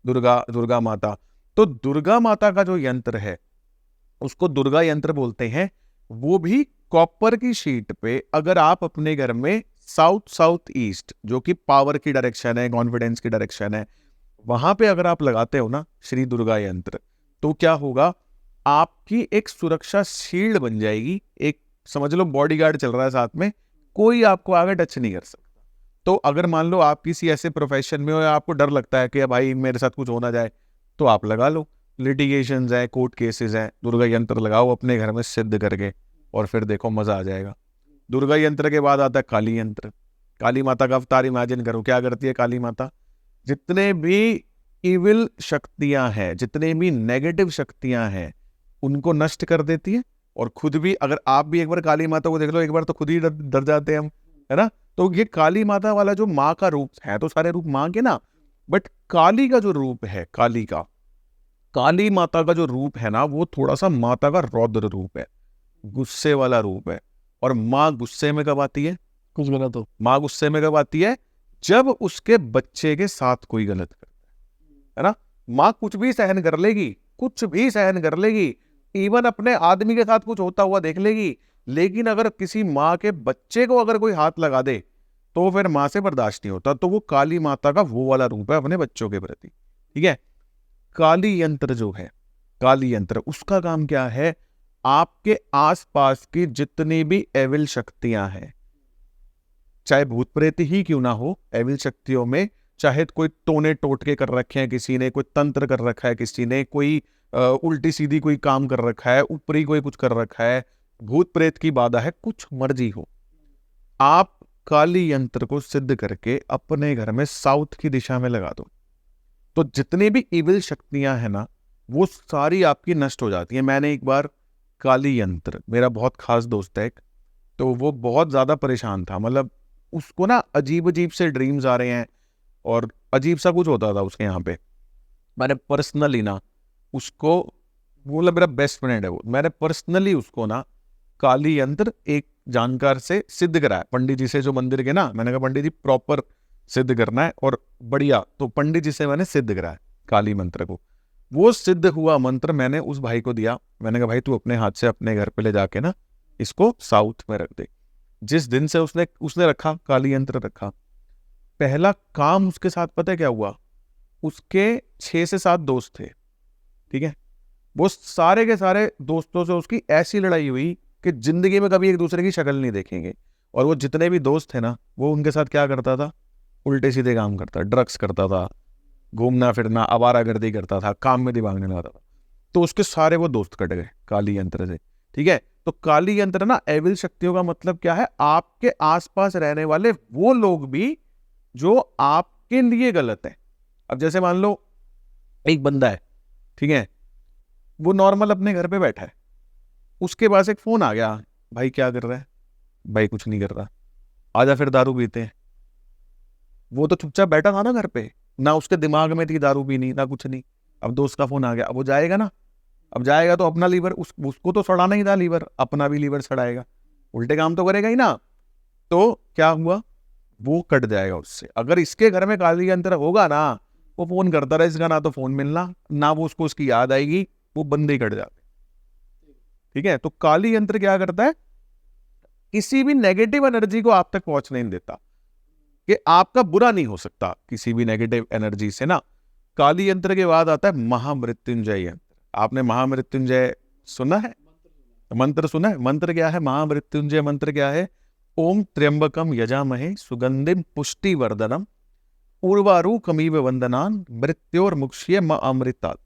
S1: दुर्गा माता। तो दुर्गा माता का जो यंत्र है उसको दुर्गा यंत्र बोलते हैं। वो भी कॉपर की शीट पे अगर आप अपने घर में साउथ ईस्ट जो कि पावर की डायरेक्शन है, कॉन्फिडेंस की डायरेक्शन है, वहां पे अगर आप लगाते हो ना श्री दुर्गा यंत्र, तो क्या होगा? आपकी एक सुरक्षा शील्ड बन जाएगी। एक समझ लो बॉडीगार्ड चल रहा है साथ में, कोई आपको आगे टच नहीं कर सकता। तो अगर मान लो आप किसी ऐसे प्रोफेशन में हो या आपको डर लगता है कि भाई मेरे साथ कुछ हो ना जाए, तो आप लगा लो। लिटिगेशंस है, कोर्ट केसेस हैं, दुर्गा यंत्र लगाओ अपने घर में सिद्ध करके, और फिर देखो मजा आ जाएगा। दुर्गा यंत्र के बाद आता है काली यंत्र। काली माता का अवतार इमेजिन करो, क्या करती है काली माता? जितने भी इविल शक्तियां हैं, जितने भी नेगेटिव शक्तियां हैं, उनको नष्ट कर देती है। और खुद भी, अगर आप भी एक बार काली माता को देख लो एक बार, तो खुद ही डर जाते हैं हम, है ना? तो ये काली माता वाला जो माँ का रूप है, तो सारे रूप माँ के ना, बट काली का जो रूप है, काली माता का जो रूप है ना, वो थोड़ा सा माता का रौद्र रूप है, गुस्से वाला रूप है। और माँ गुस्से में कब आती है?
S2: कुछ गलत हो,
S1: माँ गुस्से में कब आती है? जब उसके बच्चे के साथ कोई गलत करता है ना। माँ कुछ भी सहन कर लेगी, कुछ भी सहन कर लेगी, इवन अपने आदमी के साथ कुछ होता हुआ देख लेगी, लेकिन अगर किसी माँ के बच्चे को अगर कोई हाथ लगा दे तो फिर माँ से बर्दाश्त नहीं होता। तो वो काली माता का वो वाला रूप है अपने बच्चों के प्रति। ठीक है, काली यंत्र जो है, काली यंत्र उसका काम क्या है? आपके आसपास की जितनी भी एविल शक्तियां हैं, चाहे भूत प्रेत ही क्यों ना हो, एविल शक्तियों में चाहे कोई टोने टोटके कर रखे हैं किसी ने, कोई तंत्र कर रखा है किसी ने, कोई उल्टी सीधी कोई काम कर रखा है, ऊपरी कोई कुछ कर रखा है, भूत प्रेत की बाधा है, कुछ मर्जी हो, आप काली यंत्र को सिद्ध करके अपने घर में साउथ की दिशा में लगा दो, तो जितने भी इविल शक्तियां हैं ना वो सारी आपकी नष्ट हो जाती है। मैंने एक बार काली यंत्र, मेरा बहुत खास दोस्त है एक, तो वो बहुत ज्यादा परेशान था, मतलब उसको ना अजीब अजीब से ड्रीम्स आ रहे हैं और अजीब सा कुछ होता था उसके यहाँ पे। मैंने पर्सनली ना उसको, वो मेरा बेस्ट फ्रेंड है वो, मैंने पर्सनली उसको ना काली यंत्र एक जानकार से सिद्ध कराया, पंडित जी से जो मंदिर के ना, मैंने कहा पंडित जी प्रॉपर सिद्ध करना है और बढ़िया, तो पंडित जी से मैंने सिद्ध कराया काली मंत्र को। वो सिद्ध हुआ मंत्र मैंने उस भाई को दिया, मैंने कहा भाई तू अपने हाथ से अपने घर पे ले जाके ना इसको साउथ में रख दे। जिस दिन से उसने रखा, काली यंत्र रखा, पहला काम उसके साथ पता है क्या हुआ? उसके 6 से 7 दोस्त थे, ठीक है, वो सारे के सारे दोस्तों से उसकी ऐसी लड़ाई हुई कि जिंदगी में कभी एक दूसरे की शक्ल नहीं देखेंगे। और वो जितने भी दोस्त थे ना, वो उनके साथ क्या करता था, उल्टे सीधे काम करता, ड्रग्स करता था, घूमना फिरना, आवारागर्दी करता था, काम में दिमाग नहीं लगाता था। तो उसके सारे वो दोस्त कट गए काली यंत्र से। ठीक है, तो काली यंत्र ना, एविल शक्तियों का मतलब क्या है, आपके आसपास रहने वाले वो लोग भी जो आपके लिए गलत है। अब जैसे मान लो एक बंदा है, ठीक है, वो नॉर्मल अपने घर पे बैठा है, उसके पास एक फोन आ गया, भाई क्या कर रहा है, भाई कुछ नहीं कर रहा, आजा फिर दारू पीते हैं। वो तो चुपचाप बैठा था ना घर पे, ना उसके दिमाग में थी दारू पीनी ना कुछ नहीं। अब दोस्त का फोन आ गया, अब वो जाएगा ना, अब जाएगा तो अपना लीवर, उसको तो सड़ाना ही था लीवर, अपना भी लीवर सड़ाएगा, उल्टे काम तो करेगा ही ना। तो क्या हुआ, वो कट जाएगा उससे। अगर इसके घर में काली यंत्र होगा ना, वो फोन करता रहा, इसका ना तो फोन मिलना ना वो उसको उसकी याद आएगी, वो बंदे ही कट जाते। ठीक है, तो काली यंत्र क्या करता है, किसी भी नेगेटिव एनर्जी को आप तक पहुंचने नहीं देता, कि आपका बुरा नहीं हो सकता किसी भी नेगेटिव एनर्जी से ना। काली यंत्र के बाद आता है महामृत्युंजय यंत्र। आपने महामृत्युंजय सुना है, मंत्र सुना है? मंत्र क्या है, महामृत्युंजय मंत्र क्या है, ओम त्र्यंबकम यजामहे सुगंधिम पुष्टिवर्धनम उर्वारुकमिव वंदनान मृत्योर्मुक्ष्ये अमृतात्।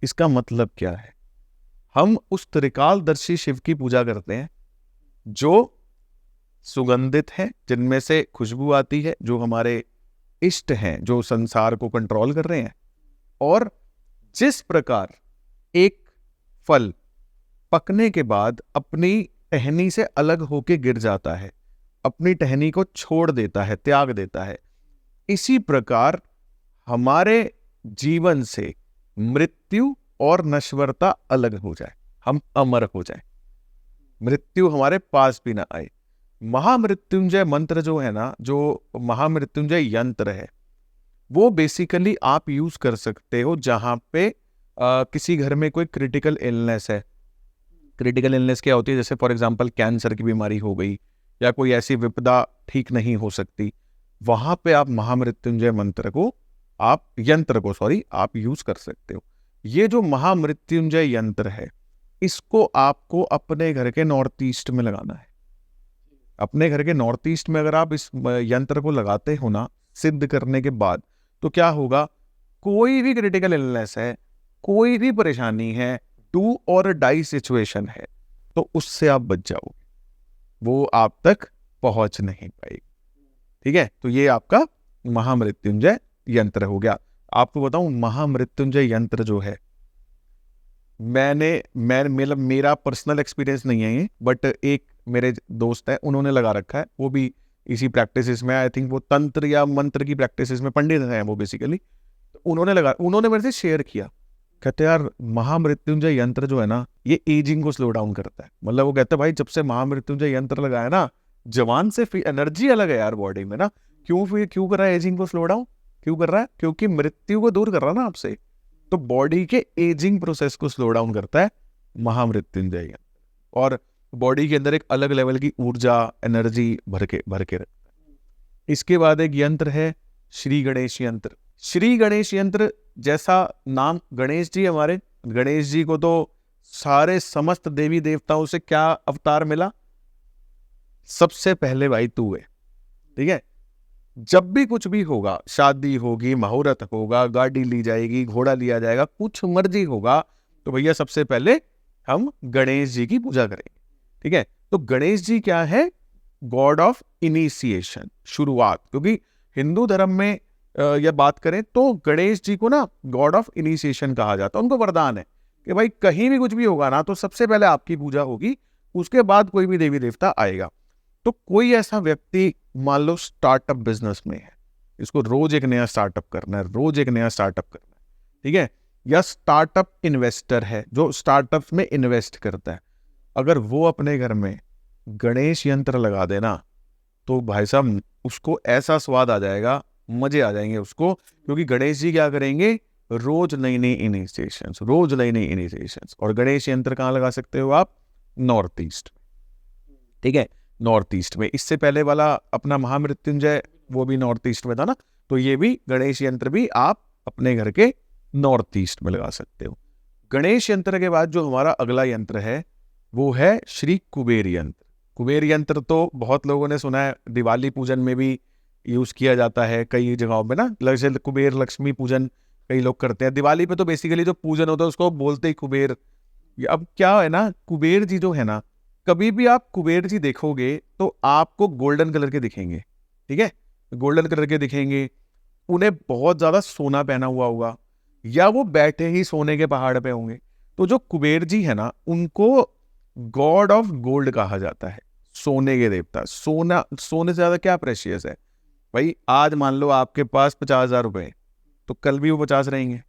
S1: इसका मतलब क्या है, हम उस त्रिकालदर्शी शिव की पूजा करते हैं जो सुगंधित हैं, जिनमें से खुशबू आती है, जो हमारे इष्ट हैं, जो संसार को कंट्रोल कर रहे हैं। और जिस प्रकार एक फल पकने के बाद अपनी टहनी से अलग होके गिर जाता है, अपनी टहनी को छोड़ देता है, त्याग देता है, इसी प्रकार हमारे जीवन से मृत्यु और नश्वरता अलग हो जाए, हम अमर हो जाए, मृत्यु हमारे पास भी ना आए। महामृत्युंजय मंत्र जो है ना, जो महामृत्युंजय यंत्र है, वो बेसिकली आप यूज कर सकते हो जहां पे किसी घर में कोई क्रिटिकल इलनेस है। क्रिटिकल इलनेस क्या होती है, जैसे फॉर एग्जांपल कैंसर की बीमारी हो गई या कोई ऐसी विपदा ठीक नहीं हो सकती, वहां पे आप महामृत्युंजय मंत्र को आप यूज कर सकते हो। ये जो महामृत्युंजय यंत्र है, इसको आपको अपने घर के नॉर्थ ईस्ट में लगाना है। अपने घर के नॉर्थ ईस्ट में अगर आप इस यंत्र को लगाते हो ना, सिद्ध करने के बाद, तो क्या होगा, कोई भी क्रिटिकल इलनेस है, कोई भी परेशानी है, डू और डाई सिचुएशन है, तो उससे आप बच जाओगे, वो आप तक पहुंच नहीं पाएगी। ठीक है, तो ये आपका महामृत्युंजय यंत्र हो गया। आपको बताऊं, महामृत्युंजय यंत्र जो है, मेरा पर्सनल एक्सपीरियंस नहीं है ये, बट एक मेरे दोस्त है, उन्होंने लगा रखा है, वो भी इसी प्रैक्टिसेस में, आई थिंक वो तंत्र या मंत्र की प्रैक्टिसेस में पंडित हैं वो बेसिकली। उन्होंने मेरे से शेयर किया, कहते यार महामृत्युंजय यंत्र जो है ना, ये एजिंग को स्लो डाउन करता है। मतलब वो कहते हैं भाई, जब से महामृत्युंजय यंत्र लगाया ना, जवान से एनर्जी अलग है यार बॉडी में ना। क्यों कर रहा है एजिंग को स्लो डाउन, क्यों कर रहा है, क्योंकि मृत्यु को दूर कर रहा है ना आपसे, तो बॉडी के एजिंग प्रोसेस को स्लो डाउन करता है महामृत्युंजय यंत्र, और बॉडी के अंदर एक अलग लेवल की ऊर्जा, एनर्जी भर के रखता है। इसके बाद एक यंत्र है श्री गणेश यंत्र। श्री गणेश यंत्र, जैसा नाम गणेश जी, हमारे गणेश जी को तो सारे समस्त देवी देवताओं से क्या अवतार मिला, सबसे पहले भाई तू है। ठीक है, जब भी कुछ भी होगा, शादी होगी, मुहूर्त होगा, गाड़ी ली जाएगी, घोड़ा लिया जाएगा, कुछ मर्जी होगा, तो भैया सबसे पहले हम गणेश जी की पूजा करेंगे। ठीक है, तो गणेश जी क्या है, गॉड ऑफ इनिशिएशन, शुरुआत। क्योंकि हिंदू धर्म में या बात करें तो गणेश जी को ना गॉड ऑफ इनिशिएशन कहा जाता है। उनको वरदान है कि भाई कहीं भी कुछ भी होगा ना, तो सबसे पहले आपकी पूजा होगी, उसके बाद कोई भी देवी देवता आएगा। तो कोई ऐसा व्यक्ति मान लो स्टार्टअप बिजनेस में है, इसको रोज एक नया स्टार्टअप करना है, रोज एक नया स्टार्टअप करना है, ठीक है, या स्टार्टअप इन्वेस्टर है जो स्टार्टअप में इन्वेस्ट करता है, अगर वो अपने घर में गणेश यंत्र लगा देना, तो भाई साहब उसको ऐसा स्वाद आ जाएगा, मजे आ जाएंगे उसको। क्योंकि गणेश जी क्या करेंगे, रोज नई नई इनिशिएशंस, रोज नई नई इनिशिएशंस। और गणेश यंत्र कहाँ लगा सकते हो आप, नॉर्थ ईस्ट। ठीक है, नॉर्थ ईस्ट में। इससे पहले वाला अपना महामृत्युंजय वो भी नॉर्थ ईस्ट में था ना, तो ये भी गणेश यंत्र भी आप अपने घर के नॉर्थ ईस्ट में लगा सकते हो। गणेश यंत्र के बाद जो हमारा अगला यंत्र है वो है श्री कुबेर यंत्र। कुबेर यंत्र तो बहुत लोगों ने सुना है, दिवाली पूजन में भी यूज किया जाता है कई जगहों पे ना, जैसे कुबेर लक्ष्मी पूजन कई लोग करते हैं। दिवाली पे तो बेसिकली जो पूजन होता है उसको बोलते ही कुबेर। अब क्या है ना, कुबेर जी जो है ना, कभी भी आप कुबेर जी देखोगे तो आपको गोल्डन कलर के दिखेंगे, ठीक है, गोल्डन कलर के दिखेंगे। उन्हें बहुत ज्यादा सोना पहना हुआ होगा, या वो बैठे ही सोने के पहाड़ पे होंगे। तो जो कुबेर जी है ना, उनको गॉड ऑफ गोल्ड कहा जाता है, सोने के देवता। सोना, सोने से ज्यादा क्या प्रेशियस है भाई। आज मान लो आपके पास 50,000 रुपए, तो कल भी वो 50 रहेंगे,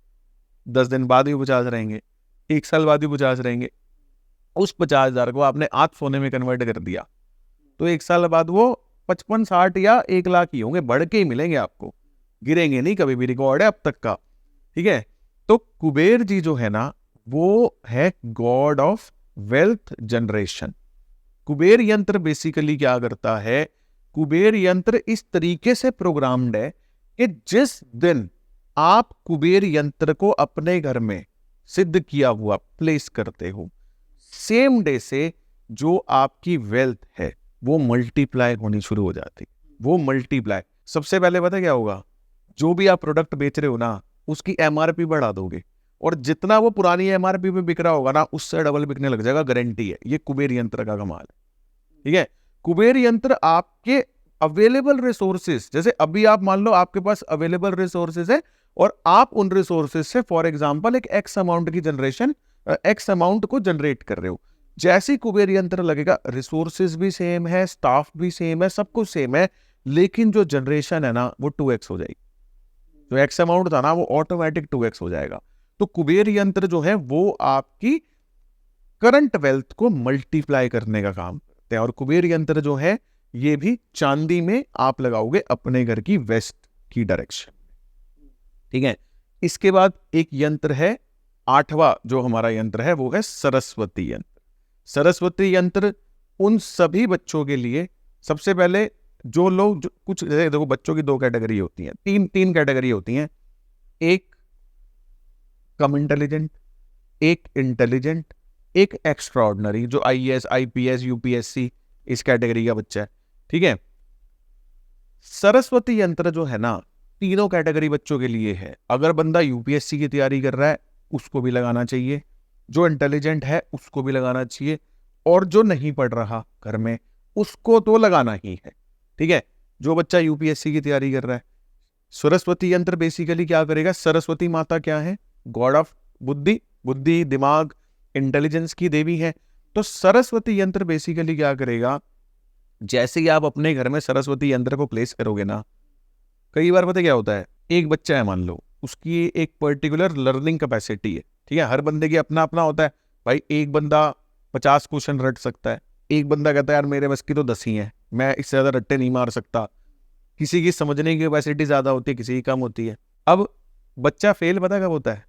S1: 10 दिन बाद भी 50 रहेंगे, 1 साल बाद भी 50 रहेंगे। उस 50,000 को आपने आज सोने में कन्वर्ट कर दिया, तो 1 साल बाद वो 55, 60 या 1 लाख ही होंगे, बढ़ के ही मिलेंगे आपको, गिरेंगे नहीं कभी भी। रिकॉर्ड है अब तक का, ठीक है। तो कुबेर जी जो है ना, वो है God of wealth generation. Kuber यंत्र बेसिकली क्या करता है, कुबेर यंत्र इस तरीके से प्रोग्राम्ड है कि जिस दिन आप कुबेर यंत्र को अपने घर में सिद्ध किया हुआ प्लेस करते हो, सेम डे से जो आपकी वेल्थ है वो मल्टीप्लाई होनी शुरू हो जाती। वो मल्टीप्लाई सबसे पहले पता क्या होगा, जो भी आप प्रोडक्ट बेच रहे हो ना, उसकी एमआरपी बढ़ा दोगे, और जितना वो पुरानी एमआरपी पे बिक रहा होगा ना, उससे डबल बिकने लग जाएगा, गारंटी है। ये कुबेर यंत्र का कमाल है, ठीक है। कुबेर यंत्र आपके अवेलेबल रिसोर्सेज, जैसे अभी आप मान लो आपके पास अवेलेबल रिसोर्सेज है, और आप उन रिसोर्सेज से फॉर एग्जांपल एक एक्स अमाउंट की जनरेशन, एक्स अमाउंट को जनरेट कर रहे हो। जैसे कुबेर यंत्र लगेगा, रिसोर्सेज भी सेम है, स्टाफ भी सेम है, सब कुछ सेम है, लेकिन जो जनरेशन है ना वो 2x हो जाएगी। जो एक्स अमाउंट था ना वो ऑटोमेटिक 2x हो जाएगा। तो कुबेर यंत्र जो है वो आपकी करंट वेल्थ को मल्टीप्लाई करने का काम करते हैं। और कुबेर यंत्र जो है ये भी चांदी में आप लगाओगे अपने घर की वेस्ट की डायरेक्शन, ठीक है। इसके बाद एक यंत्र है, 8वां जो हमारा यंत्र है वो है सरस्वती यंत्र। सरस्वती यंत्र उन सभी बच्चों के लिए, सबसे पहले जो लोग कुछ देखो, बच्चों की 2 कैटेगरी होती हैं, तीन कैटेगरी होती हैं। एक कम इंटेलिजेंट, एक इंटेलिजेंट, एक एक्स्ट्राऑर्डिनरी, जो आईएएस, आईपीएस, यूपीएससी इस कैटेगरी का बच्चा है, ठीक है। सरस्वती यंत्र जो है ना, तीनों कैटेगरी बच्चों के लिए है। अगर बंदा यूपीएससी की तैयारी कर रहा है उसको भी लगाना चाहिए, जो इंटेलिजेंट है उसको भी लगाना चाहिए, और जो नहीं पढ़ रहा घर में उसको तो लगाना ही है, ठीक है। जो बच्चा यूपीएससी की तैयारी कर रहा है, सरस्वती यंत्र बेसिकली क्या करेगा, सरस्वती माता क्या है, गॉड ऑफ बुद्धि, बुद्धि, दिमाग, इंटेलिजेंस की देवी है। तो सरस्वती यंत्र बेसिकली क्या करेगा, जैसे ही आप अपने घर में सरस्वती यंत्र को प्लेस करोगे ना, कई बार पता क्या होता है, एक बच्चा है मान लो, उसकी एक पर्टिकुलर लर्निंग कैपेसिटी है, ठीक है। हर बंदे की अपना अपना होता है भाई। एक बंदा 50 क्वेश्चन रट सकता है, एक बंदा कहता है यार मेरे बस की तो 10 ही है, मैं इससे ज्यादा रट्टे नहीं मार सकता। किसी की समझने की कैपेसिटी ज्यादा होती है, किसी की कम होती है। अब बच्चा फेल पता कब होता है,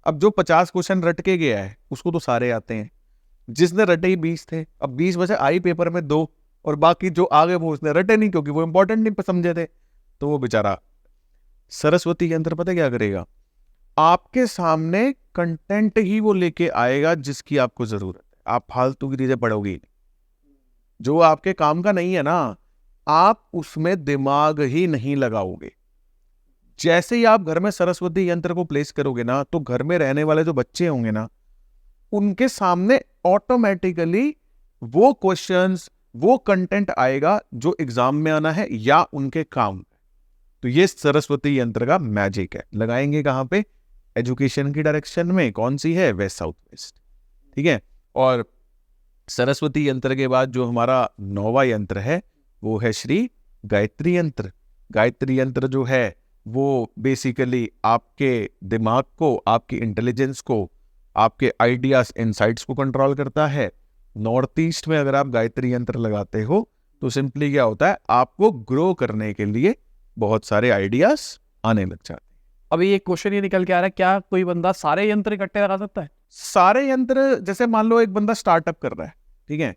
S1: अब जो 50 क्वेश्चन रट के गया है उसको तो सारे आते हैं, जिसने रटे ही 20 थे, अब 20 में से आई पेपर में 2, और बाकी जो आगे वो उसने रटे नहीं क्योंकि वो इंपॉर्टेंट नहीं समझे थे, तो वो बेचारा। सरस्वती यंत्र पता क्या करेगा, आपके सामने कंटेंट ही वो लेके आएगा जिसकी आपको जरूरत है। आप फालतू की चीजें पढ़ोगे नहीं, जो आपके काम का नहीं है ना, आप उसमें दिमाग ही नहीं लगाओगे। जैसे ही आप घर में सरस्वती यंत्र को प्लेस करोगे ना, तो घर में रहने वाले जो बच्चे होंगे ना, उनके सामने ऑटोमेटिकली वो क्वेश्चंस, वो कंटेंट आएगा जो एग्जाम में आना है या उनके काम। तो ये सरस्वती यंत्र का मैजिक है। लगाएंगे कहां पे, एजुकेशन की डायरेक्शन में, कौन सी है, वेस्ट साउथ वेस्ट, ठीक है। और सरस्वती यंत्र के बाद जो हमारा 9वां यंत्र है वो है श्री गायत्री यंत्र। गायत्री यंत्र जो है वो बेसिकली आपके दिमाग को, आपकी इंटेलिजेंस को, आपके आइडियाज, इनसाइट्स को कंट्रोल करता है। नॉर्थ ईस्ट में अगर आप गायत्री यंत्र लगाते हो तो सिंपली क्या होता है, आपको ग्रो करने के लिए बहुत सारे आइडियाज आने लग जाते हैं।
S2: अभी एक क्वेश्चन ये निकल के आ रहा है, क्या कोई बंदा सारे यंत्र इकट्ठे लगा सकता है?
S1: सारे यंत्र, जैसे मान लो एक बंदा स्टार्टअप कर रहा है, ठीक है।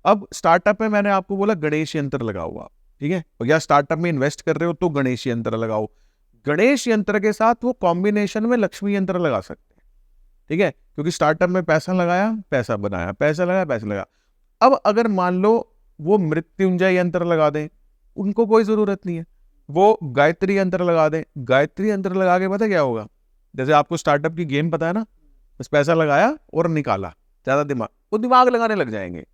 S1: अब स्टार्टअप में मैंने आपको बोला गणेश यंत्र लगाओ आप, ठीक है, या स्टार्टअप में इन्वेस्ट कर रहे हो तो गणेश यंत्र लगाओ। गणेश यंत्र के साथ वो कॉम्बिनेशन में लक्ष्मी यंत्र लगा सकते हैं, ठीक है। क्योंकि स्टार्टअप में पैसा लगाया, पैसा बनाया, पैसा लगाया, पैसा लगा। अब अगर मान लो वो मृत्युंजय यंत्र लगा दें, उनको कोई जरूरत नहीं है। वो गायत्री यंत्र लगा दें, गायत्री यंत्र लगा के पता क्या होगा, जैसे आपको स्टार्टअप की गेम पता है ना, बस पैसा लगाया और निकाला, ज्यादा दिमाग, वो दिमाग लगाने लग जाएंगे,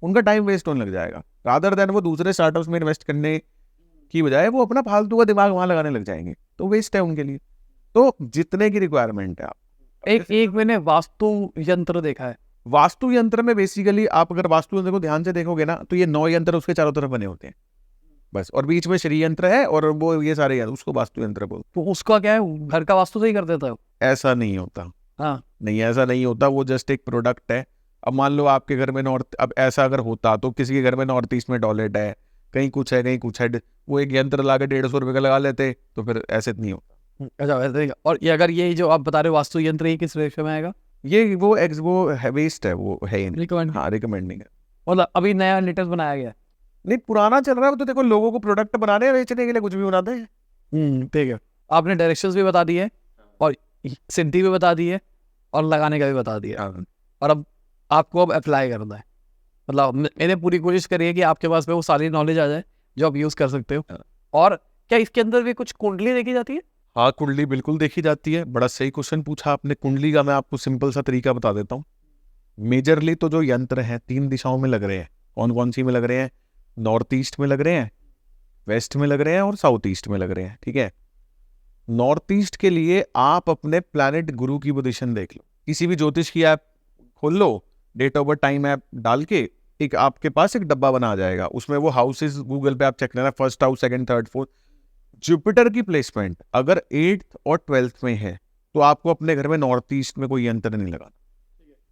S1: उनका टाइम वेस्ट होने लग जाएगा। रादर देन वो दूसरे स्टार्टअप्स में इन्वेस्ट करने की बजाय वो अपना फालतू का दिमाग वहां लगाने लग जाएंगे, तो वेस्ट है उनके लिए। तो जितने की रिक्वायरमेंट है आप
S2: एक मैंने वास्तु यंत्र देखा है।
S1: वास्तु यंत्र में बेसिकली आप अगर वास्तु यंत्र को ध्यान से देखोगे ना, तो ये 9 यंत्र उसके चारों तरफ बने होते हैं बस, और बीच में श्री यंत्र है, और वो ये सारे यंत्र, उसको वास्तु यंत्र बोलते
S2: तो उसका क्या है, घर का वास्तु सही कर देता है?
S1: ऐसा नहीं होता।
S2: हाँ,
S1: नहीं, ऐसा नहीं होता, वो जस्ट एक प्रोडक्ट है। अब मान लो आपके घर में नॉर्थ, अब ऐसा अगर होता तो किसी के घर में नॉर्थ ईस्ट में टॉयलेट है, कहीं कुछ है कहीं कुछ है, वो एक यंत्र ला के 150 रुपये का लगा लेते, तो फिर ऐसे नहीं होता।
S2: अच्छा वैसे। और ये अगर ये जो आप बता रहे हो वास्तु यंत्र, ये किस रेशो में आएगा?
S1: ये वो वेस्ट है, वो है ही नहीं।
S2: रिकमेंड?
S1: हाँ, रिकमेंडिंग है।
S2: मतलब अभी नया लेटेस्ट बनाया गया है?
S1: नहीं, पुराना चल रहा है, तो देखो लोगों को प्रोडक्ट बनाने बेचने के लिए कुछ भी बनाते हैं।
S2: ठीक है। आपने डायरेक्शंस भी बता दी है, और सिद्धि भी बता दी है, और लगाने का भी बता दिया, और अब आपको अब अप्लाई करना है। मतलब मैंने पूरी कोशिश करी है कि आपके पास में वो सारी नॉलेज आ जाए जो आप यूज कर सकते हो। और क्या इसके अंदर भी कुछ कुंडली देखी जाती है?
S1: हाँ, कुंडली बिल्कुल देखी जाती है। बड़ा सही क्वेश्चन पूछा आपने। कुंडली का मैं आपको सिंपल सा तरीका बता देता हूँ। मेजरली तो जो यंत्र हैं 3 दिशाओं में लग रहे हैं। कौन कौन सी में लग रहे हैं? नॉर्थ ईस्ट में लग रहे हैं, वेस्ट में लग रहे हैं, और साउथ ईस्ट में लग रहे हैं। ठीक है, नॉर्थ ईस्ट के लिए आप अपने प्लैनेट गुरु की पोजीशन देख लो, किसी भी ज्योतिष की ऐप खोल लो, date of birth time app डाल के एक आपके पास एक डब्बा बना आ जाएगा, उसमें वो हाउसेस गूगल पे आप चेक लेना, first house, second, third, fourth. Jupiter की प्लेसमेंट अगर 8th और 12th में है, तो आपको अपने घर में नॉर्थ ईस्ट में कोई यंत्र नहीं लगाना,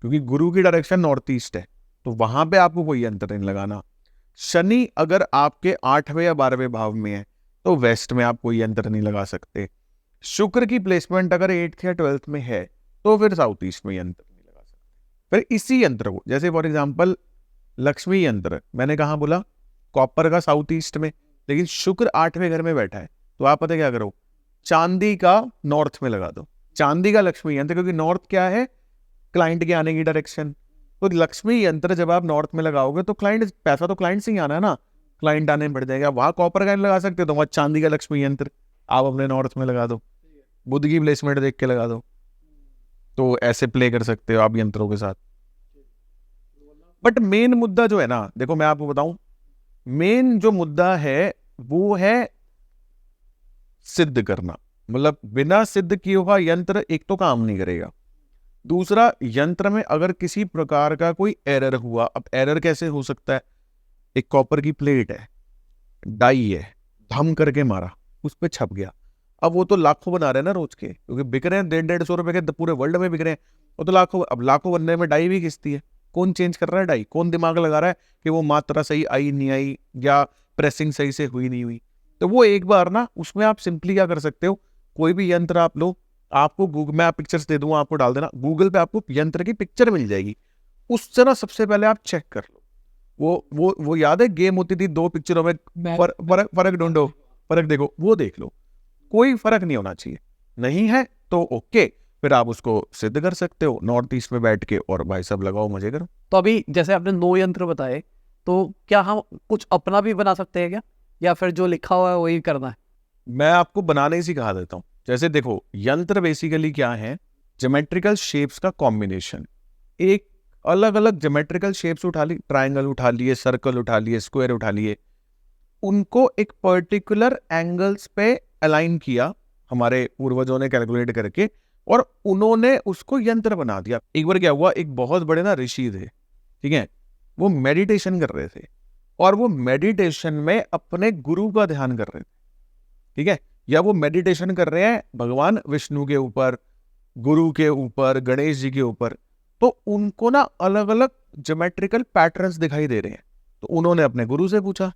S1: क्योंकि गुरु की डायरेक्शन नॉर्थ ईस्ट है, तो वहां पे आपको कोई यंत्र नहीं लगाना। शनि अगर आपके 8वें या 12वें भाव में है, तो वेस्ट में आप कोई यंत्र नहीं लगा सकते। शुक्र की प्लेसमेंट अगर 8th या 12th में है, तो फिर साउथ ईस्ट में यंत्र नहीं लगा सकते। फिर इसी यंत्र को, जैसे फॉर एग्जाम्पल लक्ष्मी यंत्र, मैंने कहा बोला कॉपर का साउथ ईस्ट में, लेकिन शुक्र 8वें घर में बैठा है, तो आप पता क्या करो, चांदी का नॉर्थ में लगा दो, चांदी का लक्ष्मी यंत्र, क्योंकि नॉर्थ क्या है, क्लाइंट के आने की डायरेक्शन। तो लक्ष्मी यंत्र जब आप नॉर्थ में लगाओगे, तो क्लाइंट, पैसा तो क्लाइंट से ही आना है ना, क्लाइंट आने में बढ़ जाएगा। वहां कॉपर का नहीं लगा सकते, तो वहां चांदी का लक्ष्मी यंत्र आप अपने नॉर्थ में लगा दो, बुध की प्लेसमेंट देख के लगा दो। तो ऐसे प्ले कर सकते हो आप यंत्रों के साथ। बट मेन मुद्दा जो है ना, देखो मैं आपको बताऊं, मेन जो मुद्दा है वो है सिद्ध करना। मतलब बिना सिद्ध किए हुआ यंत्र एक तो काम नहीं करेगा, दूसरा यंत्र में अगर किसी प्रकार का कोई एरर हुआ, अब एरर कैसे हो सकता है, एक कॉपर की प्लेट है, डाई है, धम करके मारा, उस पर छप गया, अब वो तो लाखों बना रहे हैं ना रोज के, क्योंकि बिक रहे हैं 150-150 रुपए के, पूरे वर्ल्ड में बिक रहे हैं, वो तो लाखों। अब लाखों बनने में डाई भी घिसती है, कौन चेंज कर रहा है डाई, कौन दिमाग लगा रहा है कि वो मात्रा सही आई नहीं आई, या प्रेसिंग सही से हुई नहीं हुई। तो वो एक बार ना, उसमें आप सिंपली क्या कर सकते हो, कोई भी यंत्र आप लो, आपको गूगल में आप पिक्चर्स दे दूंगा, आपको डाल देना गूगल पे, आपको यंत्र की पिक्चर मिल जाएगी, उससे ना सबसे पहले आप चेक कर लो। वो याद है गेम होती थी, 2 पिक्चरों में फर्क ढूंढो, फर्क देखो, वो देख लो, कोई फर्क नहीं होना चाहिए। नहीं है तो ओके, फिर आप उसको सिद्ध कर सकते हो नॉर्थ ईस्ट में बैठ के, और भाई सब लगाओ, मजे करो।
S2: तो अभी जैसे आपने 9 यंत्र बताए, तो क्या हम कुछ अपना भी बना सकते हैं क्या, या फिर जो लिखा हुआ है वही करना है?
S1: मैं आपको बनाने ही सिखा देता हूं। जैसे देखो, यंत्र बेसिकली क्या है, ज्योमेट्रिकल शेप्स का कॉम्बिनेशन। एक अलग अलग ज्योमेट्रिकल शेप्स उठा ली, ट्राइंगल उठा लिए, सर्कल उठा लिए, स्क्वायर उठा लिए, उनको एक पर्टिकुलर एंगल्स पे अलाइन किया हमारे पूर्वजों ने कैलकुलेट करके, और उन्होंने उसको यंत्र बना दिया। एक बार क्या हुआ, एक बहुत बड़े ना ऋषि थे, ठीक है, वो मेडिटेशन कर रहे थे, और वो मेडिटेशन में अपने गुरु का ध्यान कर रहे थे, ठीक है, या वो मेडिटेशन कर रहे हैं भगवान विष्णु के ऊपर, गुरु के ऊपर, गणेश जी के ऊपर। तो उनको ना अलग अलग ज्योमेट्रिकल पैटर्न्स दिखाई दे रहे हैं, तो उन्होंने अपने गुरु से पूछा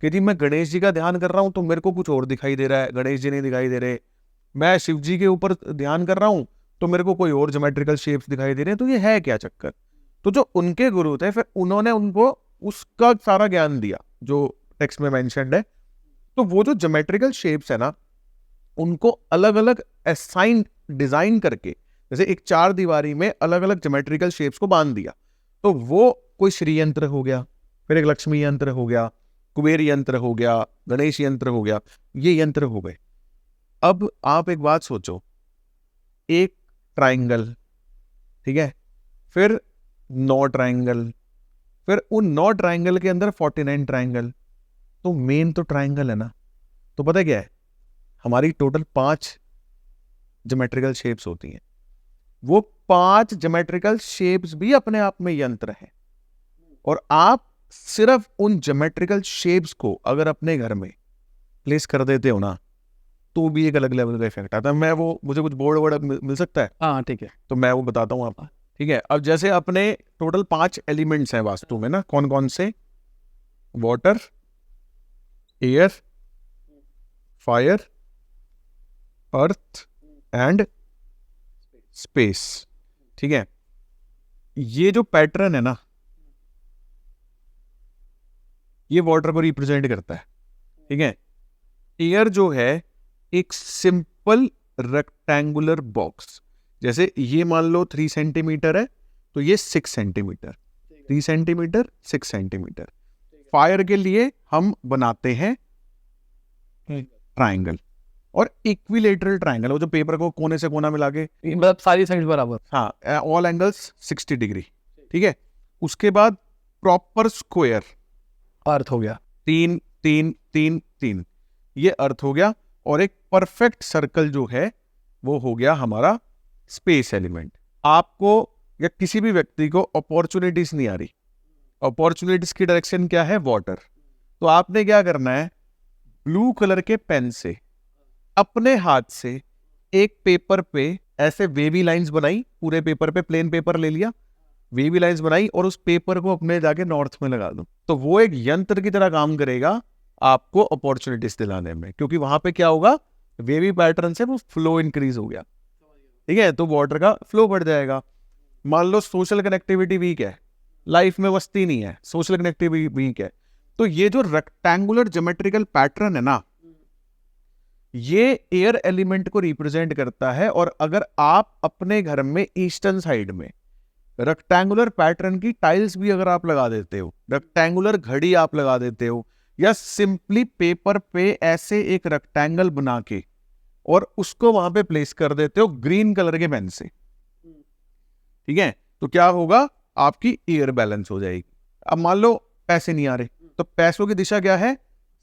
S1: कि जी मैं गणेश जी का ध्यान कर रहा हूं, तो मेरे को कुछ और दिखाई दे रहा है, गणेश जी नहीं दिखाई दे रहे। मैं शिव जी के ऊपर ध्यान कर रहा हूं, तो मेरे को कोई और ज्योमेट्रिकल शेप्स दिखाई दे रहे हैं, तो ये है क्या चक्कर। तो जो उनके गुरु थे, फिर उन्होंने उनको उसका सारा ज्ञान दिया जो टेक्स्ट में मेंशन्ड है। तो वो जो ज्योमेट्रिकल शेप्स है ना, उनको अलग अलग असाइन डिजाइन करके, जैसे एक 4 दीवारी में अलग अलग ज्योमेट्रिकल शेप्स को बांध दिया, तो वो कोई श्री यंत्र हो गया, फिर एक लक्ष्मी यंत्र हो गया, कुबेर यंत्र हो गया, गणेश यंत्र हो गया, ये यंत्र हो गए। अब आप एक बात सोचो, एक ट्राइंगल, ठीक है, फिर 9 ट्राइंगल, फिर उन 9 ट्राइंगल के अंदर 49 ट्राइंगल, तो मेन तो ट्राइंगल है ना। तो पता क्या है, हमारी टोटल 5 ज्योमेट्रिकल शेप्स होती हैं, वो 5 ज्योमेट्रिकल शेप्स भी अपने आप में यंत्र हैं। और आप सिर्फ उन ज्योमेट्रिकल शेप्स को अगर अपने घर में प्लेस कर देते हो ना, तो भी एक अलग लेवल का इफेक्ट आता है। मुझे कुछ बोर्ड वर्ड मिल सकता है?
S2: हाँ ठीक है,
S1: तो मैं वो बताता हूँ आपको, ठीक है। अब जैसे अपने टोटल 5 एलिमेंट्स हैं वास्तु में ना, कौन कौन से? Water, air, fire, earth and space, ठीक है। ये जो पैटर्न है ना, ये वाटर को रिप्रेजेंट करता है, ठीक है। एयर जो है एक सिंपल रेक्टेंगुलर बॉक्स, जैसे ये मान लो 3 सेंटीमीटर है, तो ये 6 सेंटीमीटर, 3 सेंटीमीटर 6 सेंटीमीटर। फायर के लिए हम बनाते हैं ट्राइंगल, और इक्विलेटरल ट्राइंगल, वो जो पेपर को कोने से कोना मिला के,
S2: मतलब सारी साइड बराबर,
S1: हाँ, ऑल एंगल्स 60 डिग्री, ठीक है। उसके बाद प्रॉपर स्क्वायर,
S2: अर्थ हो गया,
S1: 3 3 3 3, ये अर्थ हो गया। और एक परफेक्ट सर्कल जो है वो हो गया हमारा स्पेस एलिमेंट। आपको या किसी भी व्यक्ति को अपॉर्चुनिटीज नहीं आ रही, अपॉर्चुनिटीज की डायरेक्शन क्या है? वाटर। तो आपने क्या करना है, ब्लू कलर के पेन से अपने हाथ से एक पेपर पे ऐसे वेवी लाइंस बनाई, पूरे पेपर पे, प्लेन पेपर ले लिया, वेवी लाइंस बनाई, और उस पेपर को अपने जाके नॉर्थ में लगा दो, तो वो एक यंत्र की तरह काम करेगा आपको अपॉर्चुनिटीज दिलाने में, क्योंकि वहां पे क्या होगा, वेवी पैटर्न से वो फ्लो इंक्रीज हो गया, ठीक है, तो वाटर का फ्लो बढ़ जाएगा। मान लो सोशल कनेक्टिविटी वीक है, लाइफ में वस्ती नहीं है, सोशल कनेक्टिविटी वीक है, तो ये जो रेक्टेंगुलर ज्योमेट्रिकल पैटर्न है ना, ये एयर एलिमेंट को रिप्रेजेंट करता है। और अगर आप अपने घर में ईस्टर्न साइड में रेक्टेंगुलर पैटर्न की टाइल्स भी अगर आप लगा देते हो, रेक्टेंगुलर घड़ी आप लगा देते हो, या सिंपली पेपर पे ऐसे एक रेक्टेंगल बना के और उसको वहां पे प्लेस कर देते हो ग्रीन कलर के पेन से, ठीक है, तो क्या होगा, आपकी एयर बैलेंस हो जाएगी। अब मान लो पैसे नहीं आ रहे, तो पैसों की दिशा क्या है?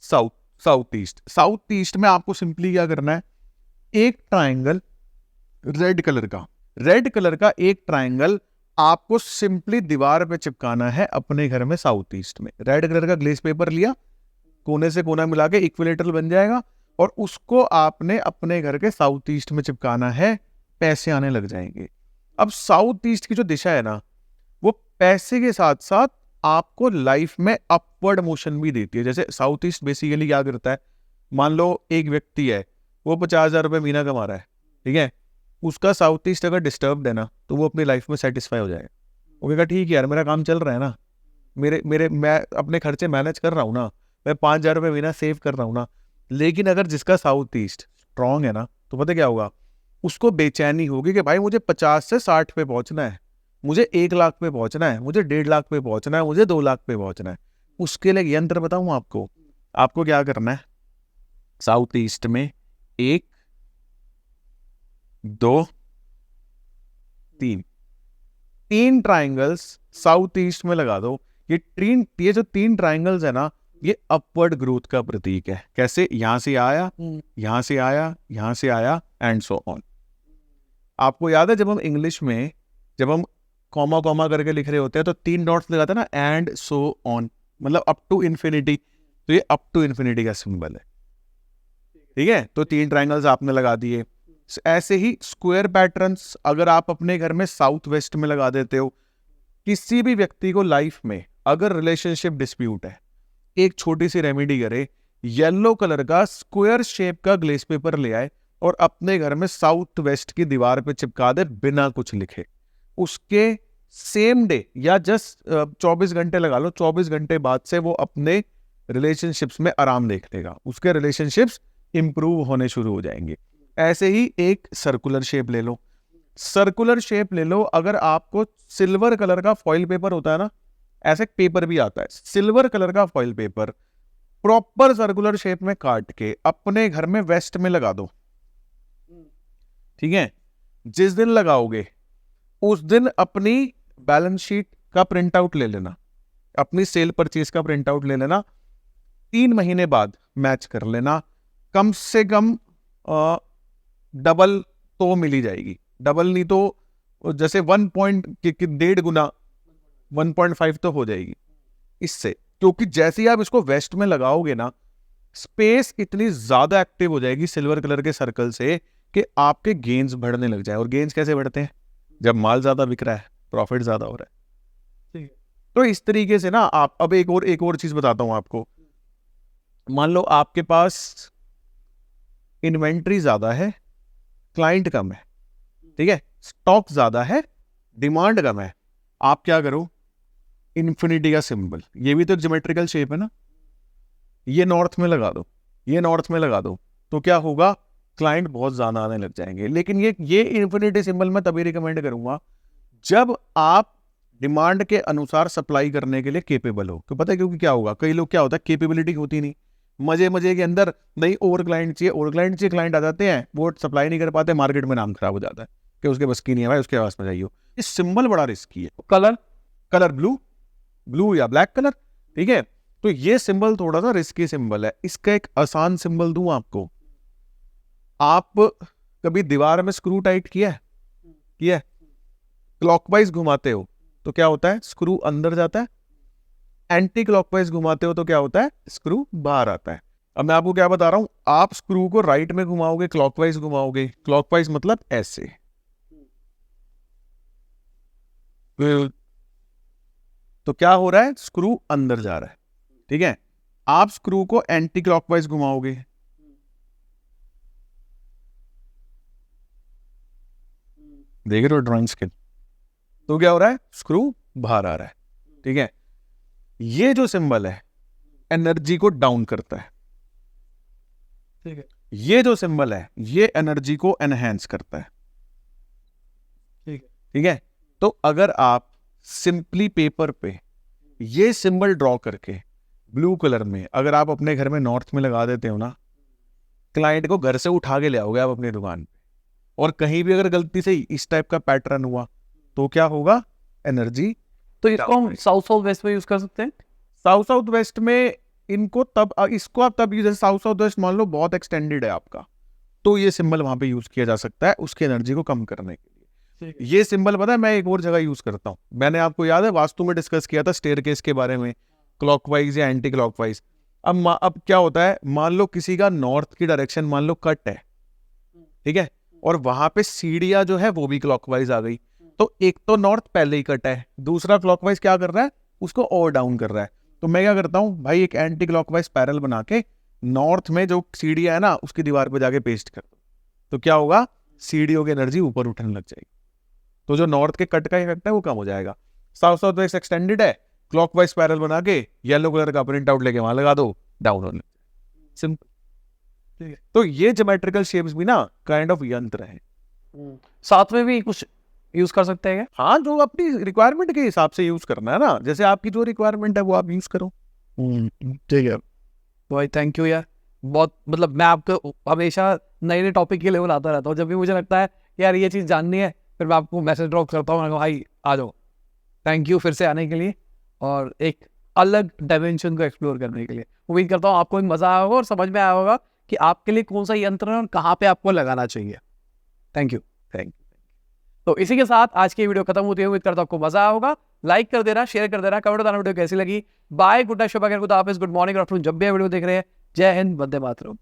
S1: South, south east. South east में आपको सिंपली क्या करना है, एक ट्राइंगल रेड कलर का एक ट्राइंगल आपको सिंपली दीवार पे चिपकाना है अपने घर में साउथ ईस्ट में। रेड कलर का ग्लेस पेपर लिया, कोने से कोना मिला के इक्विलेटरल बन जाएगा, और उसको आपने अपने घर के साउथ ईस्ट में चिपकाना है, पैसे आने लग जाएंगे। अब साउथ ईस्ट की जो दिशा है ना, वो पैसे के साथ साथ आपको लाइफ में अपवर्ड मोशन भी देती है। जैसे साउथ ईस्ट बेसिकली क्या करता है, मान लो एक व्यक्ति है, वो 50,000 रुपये महीना कमा रहा है, ठीक है, उसका साउथ ईस्ट अगर डिस्टर्ब है ना, तो वो अपनी लाइफ में सेटिस्फाई हो जाएगा। वो कहेगा ठीक है यार, मेरा काम चल रहा है ना, मैं अपने खर्चे मैनेज कर रहा हूँ ना, मैं 5,000 रुपये महीना सेव कर रहा हूँ ना। लेकिन अगर जिसका साउथ ईस्ट स्ट्रांग है ना, तो पता क्या होगा, उसको बेचैनी होगी कि भाई मुझे 50 से 60 पे पहुंचना है, मुझे 1 लाख पे पहुंचना है, मुझे 1.5 लाख पे पहुंचना है, मुझे 2 लाख पे पहुंचना है। उसके लिए यंत्र बताऊं आपको क्या करना है, साउथ ईस्ट में 1 2 3 ट्राइंगल्स साउथ ईस्ट में लगा दो। ये जो 3 ट्राइंगल्स है ना, ये अपवर्ड ग्रोथ का प्रतीक है। कैसे? यहां से आया, यहां से आया, यहां से आया, एंड सो ऑन। आपको याद है जब हम इंग्लिश में जब हम कॉमा कॉमा करके लिख रहे होते हैं, तो 3 डॉट्स लगाते हैं ना, एंड सो ऑन, मतलब अप टू इन्फिनिटी। तो ये अप टू इन्फिनिटी का सिंबल है, ठीक है। तो 3 ट्राइंगल्स आपने लगा दिए। ऐसे ही स्क्वायर पैटर्न्स अगर आप अपने घर में साउथ वेस्ट में लगा देते हो, किसी भी व्यक्ति को लाइफ में अगर रिलेशनशिप डिस्प्यूट है, एक छोटी सी रेमेडी करे, येलो कलर का स्क्वायर शेप का ग्लेस पेपर ले आए और अपने घर में साउथ वेस्ट की दीवार पे चिपका दे बिना कुछ लिखे। उसके सेम डे या जस्ट 24 घंटे लगा लो, 24 घंटे बाद से वो अपने रिलेशनशिप्स में आराम देख लेगा, उसके रिलेशनशिप्स इंप्रूव होने शुरू हो जाएंगे। ऐसे ही एक सर्कुलर शेप ले लो, सर्कुलर शेप ले लो। अगर आपको सिल्वर कलर का फॉइल पेपर होता है ना, ऐसे पेपर भी आता है, सिल्वर कलर का foil paper proper circular shape में काट के अपने घर में वेस्ट में लगा दो, ठीक है। जिस दिन लगाओगे उस दिन अपनी बैलेंस शीट का प्रिंट आउट ले लेना, अपनी सेल परचेज का प्रिंट आउट ले लेना, 3 महीने बाद मैच कर लेना। कम से कम डबल तो मिल ही जाएगी, डबल नहीं तो जैसे 1.5 गुना 1.5 तो हो जाएगी इससे, क्योंकि जैसे ही आप इसको वेस्ट में लगाओगे ना, स्पेस इतनी ज्यादा एक्टिव हो जाएगी सिल्वर कलर के सर्कल से कि आपके गेन्स बढ़ने लग जाए। और गेन्स कैसे बढ़ते हैं? जब माल ज्यादा बिक रहा है, प्रॉफिट ज्यादा हो रहा है। तो इस तरीके से ना आप, अब एक और चीज बताता हूं आपको। मान लो आपके पास इन्वेंट्री ज्यादा है, क्लाइंट कम है, ठीक है, स्टॉक ज्यादा है, डिमांड कम है। आप क्या करो, इन्फिनिटी का सिंबल, ये भी तो ज्योमेट्रिकल शेप है ना, ये नॉर्थ में लगा दो, ये नॉर्थ में लगा दो, तो क्या होगा, क्लाइंट बहुत ज्यादा आने लग जाएंगे। लेकिन ये इन्फिनिटी सिंबल मैं तभी रिकमेंड करूंगा जब आप डिमांड के अनुसार सप्लाई करने के लिए केपेबल हो। तो पता है क्योंकि क्या होगा, कई लोग क्या होता है, केपेबिलिटी होती नहीं, मजे के अंदर नहीं, और क्लाइंट चाहिए, क्लाइंट आ जाते हैं, वो सप्लाई नहीं कर पाते, मार्केट में नाम खराब हो जाता है कि उसके बस की नहीं है भाई, उसके पास में जाइए। इस सिंबल बड़ा रिस्की है। कलर ब्लू या ब्लैक कलर, ठीक है। तो ये सिंबल थोड़ा सा रिस्की सिंबल है। इसका एक आसान सिंबल दूं आपको। आप कभी दीवार में स्क्रू टाइट किया है? क्लॉकवाइज घुमाते हो तो क्या होता है, स्क्रू अंदर जाता है। एंटी क्लॉकवाइज घुमाते हो तो क्या होता है, स्क्रू बाहर आता है। अब मैं आपको क्या बता रहा हूं, आप स्क्रू को राइट में घुमाओगे, क्लॉकवाइज घुमाओगे, क्लॉकवाइज मतलब ऐसे, तो क्या हो रहा है, स्क्रू अंदर जा रहा है, ठीक है। आप स्क्रू को एंटी क्लॉकवाइज घुमाओगे, देख रहे हो ड्राइंग स्किल, तो क्या हो रहा है, स्क्रू बाहर आ रहा है, ठीक है। ये जो सिंबल है एनर्जी को डाउन करता है, ठीक है। ये जो सिंबल है ये एनर्जी को एनहेंस करता है, ठीक है। तो अगर आप सिंपली पेपर पे ये सिंबल ड्रॉ करके ब्लू कलर में अगर आप अपने घर में नॉर्थ में लगा देते हो ना, क्लाइंट को घर से उठा के ले आओगे आप अपनी दुकान पे। और कहीं भी अगर गलती से इस टाइप का पैटर्न हुआ तो क्या होगा, एनर्जी।
S2: तो इसको हम साउथ वेस्ट में यूज कर सकते हैं।
S1: साउथ वेस्ट में इसको आप तब यूज, साउथ वेस्ट मान लो बहुत एक्सटेंडेड है आपका, तो ये सिंबल वहां पे यूज किया जा सकता है उसकी एनर्जी को कम करने के लिए। ये सिंबल पता है मैं एक और जगह यूज करता हूँ, मैंने आपको याद है वास्तु में डिस्कस किया था स्टेयरकेस के बारे में, क्लॉकवाइज या एंटी क्लॉकवाइज। अब क्या होता है, मान लो किसी का नॉर्थ की डायरेक्शन मान लो कट है, ठीक है, और वहां पे सीढ़ियां जो है वो भी क्लॉकवाइज आ गई, तो एक तो नॉर्थ पहले ही कट है, दूसरा क्लॉकवाइज क्या कर रहा है, उसको और डाउन कर रहा है। तो मैं क्या करता हूं भाई, एक एंटी क्लॉकवाइज पैरेलल बना के नॉर्थ में जो सीढ़ियां है ना उसकी दीवार पे जाके पेस्ट कर दो, तो क्या होगा, सीढ़ियों की एनर्जी ऊपर उठने लग जाएगी, तो जो नॉर्थ के कट का इफेक्ट है वो कम हो जाएगा। साउथ वेस्ट एक्सटेंडेड है, क्लॉकवाइज पैरेलल बना के येलो कलर का प्रिंट आउट लेके वहां लगा दो, डाउन होने, सिंपल। तो ये ज्योमेट्रिकल शेप्स भी ना काइंड ऑफ यंत्र है।
S2: साथ में भी कुछ यूज कर सकते हैं क्या?
S1: हाँ, जो अपनी रिक्वायरमेंट के हिसाब से यूज करना है ना, जैसे आपकी जो रिक्वायरमेंट है वो आप यूज करो, ठीक है
S2: भाई। थैंक यू यार, बहुत मतलब मैं आपको हमेशा नए नए टॉपिक के लेवल आता रहता हूँ। जब भी मुझे लगता है यार ये चीज़ जाननी है, फिर मैं आपको मैसेज ड्रॉप करता हूँ, भाई आ जाओ। थैंक यू फिर से आने के लिए और एक अलग डायमेंशन को एक्सप्लोर करने के लिए। उम्मीद करता हूँ आपको भी मजा आया होगा और समझ में आया होगा कि आपके लिए कौन सा यंत्र है और कहाँ पे आपको लगाना चाहिए। Thank you. तो इसी के साथ आज की वीडियो खत्म होती है। उम्मीद करता हूँ आपको मजा आया होगा। लाइक कर देना, शेयर कर देना, कमेंट बताना वीडियो कैसी लगी। बाय, गुड नाइट, शुभ गुड मॉर्निंग, आफ्टरनून, जब भी वीडियो देख रहे हैं। जय हिंद, वंदे मातरम।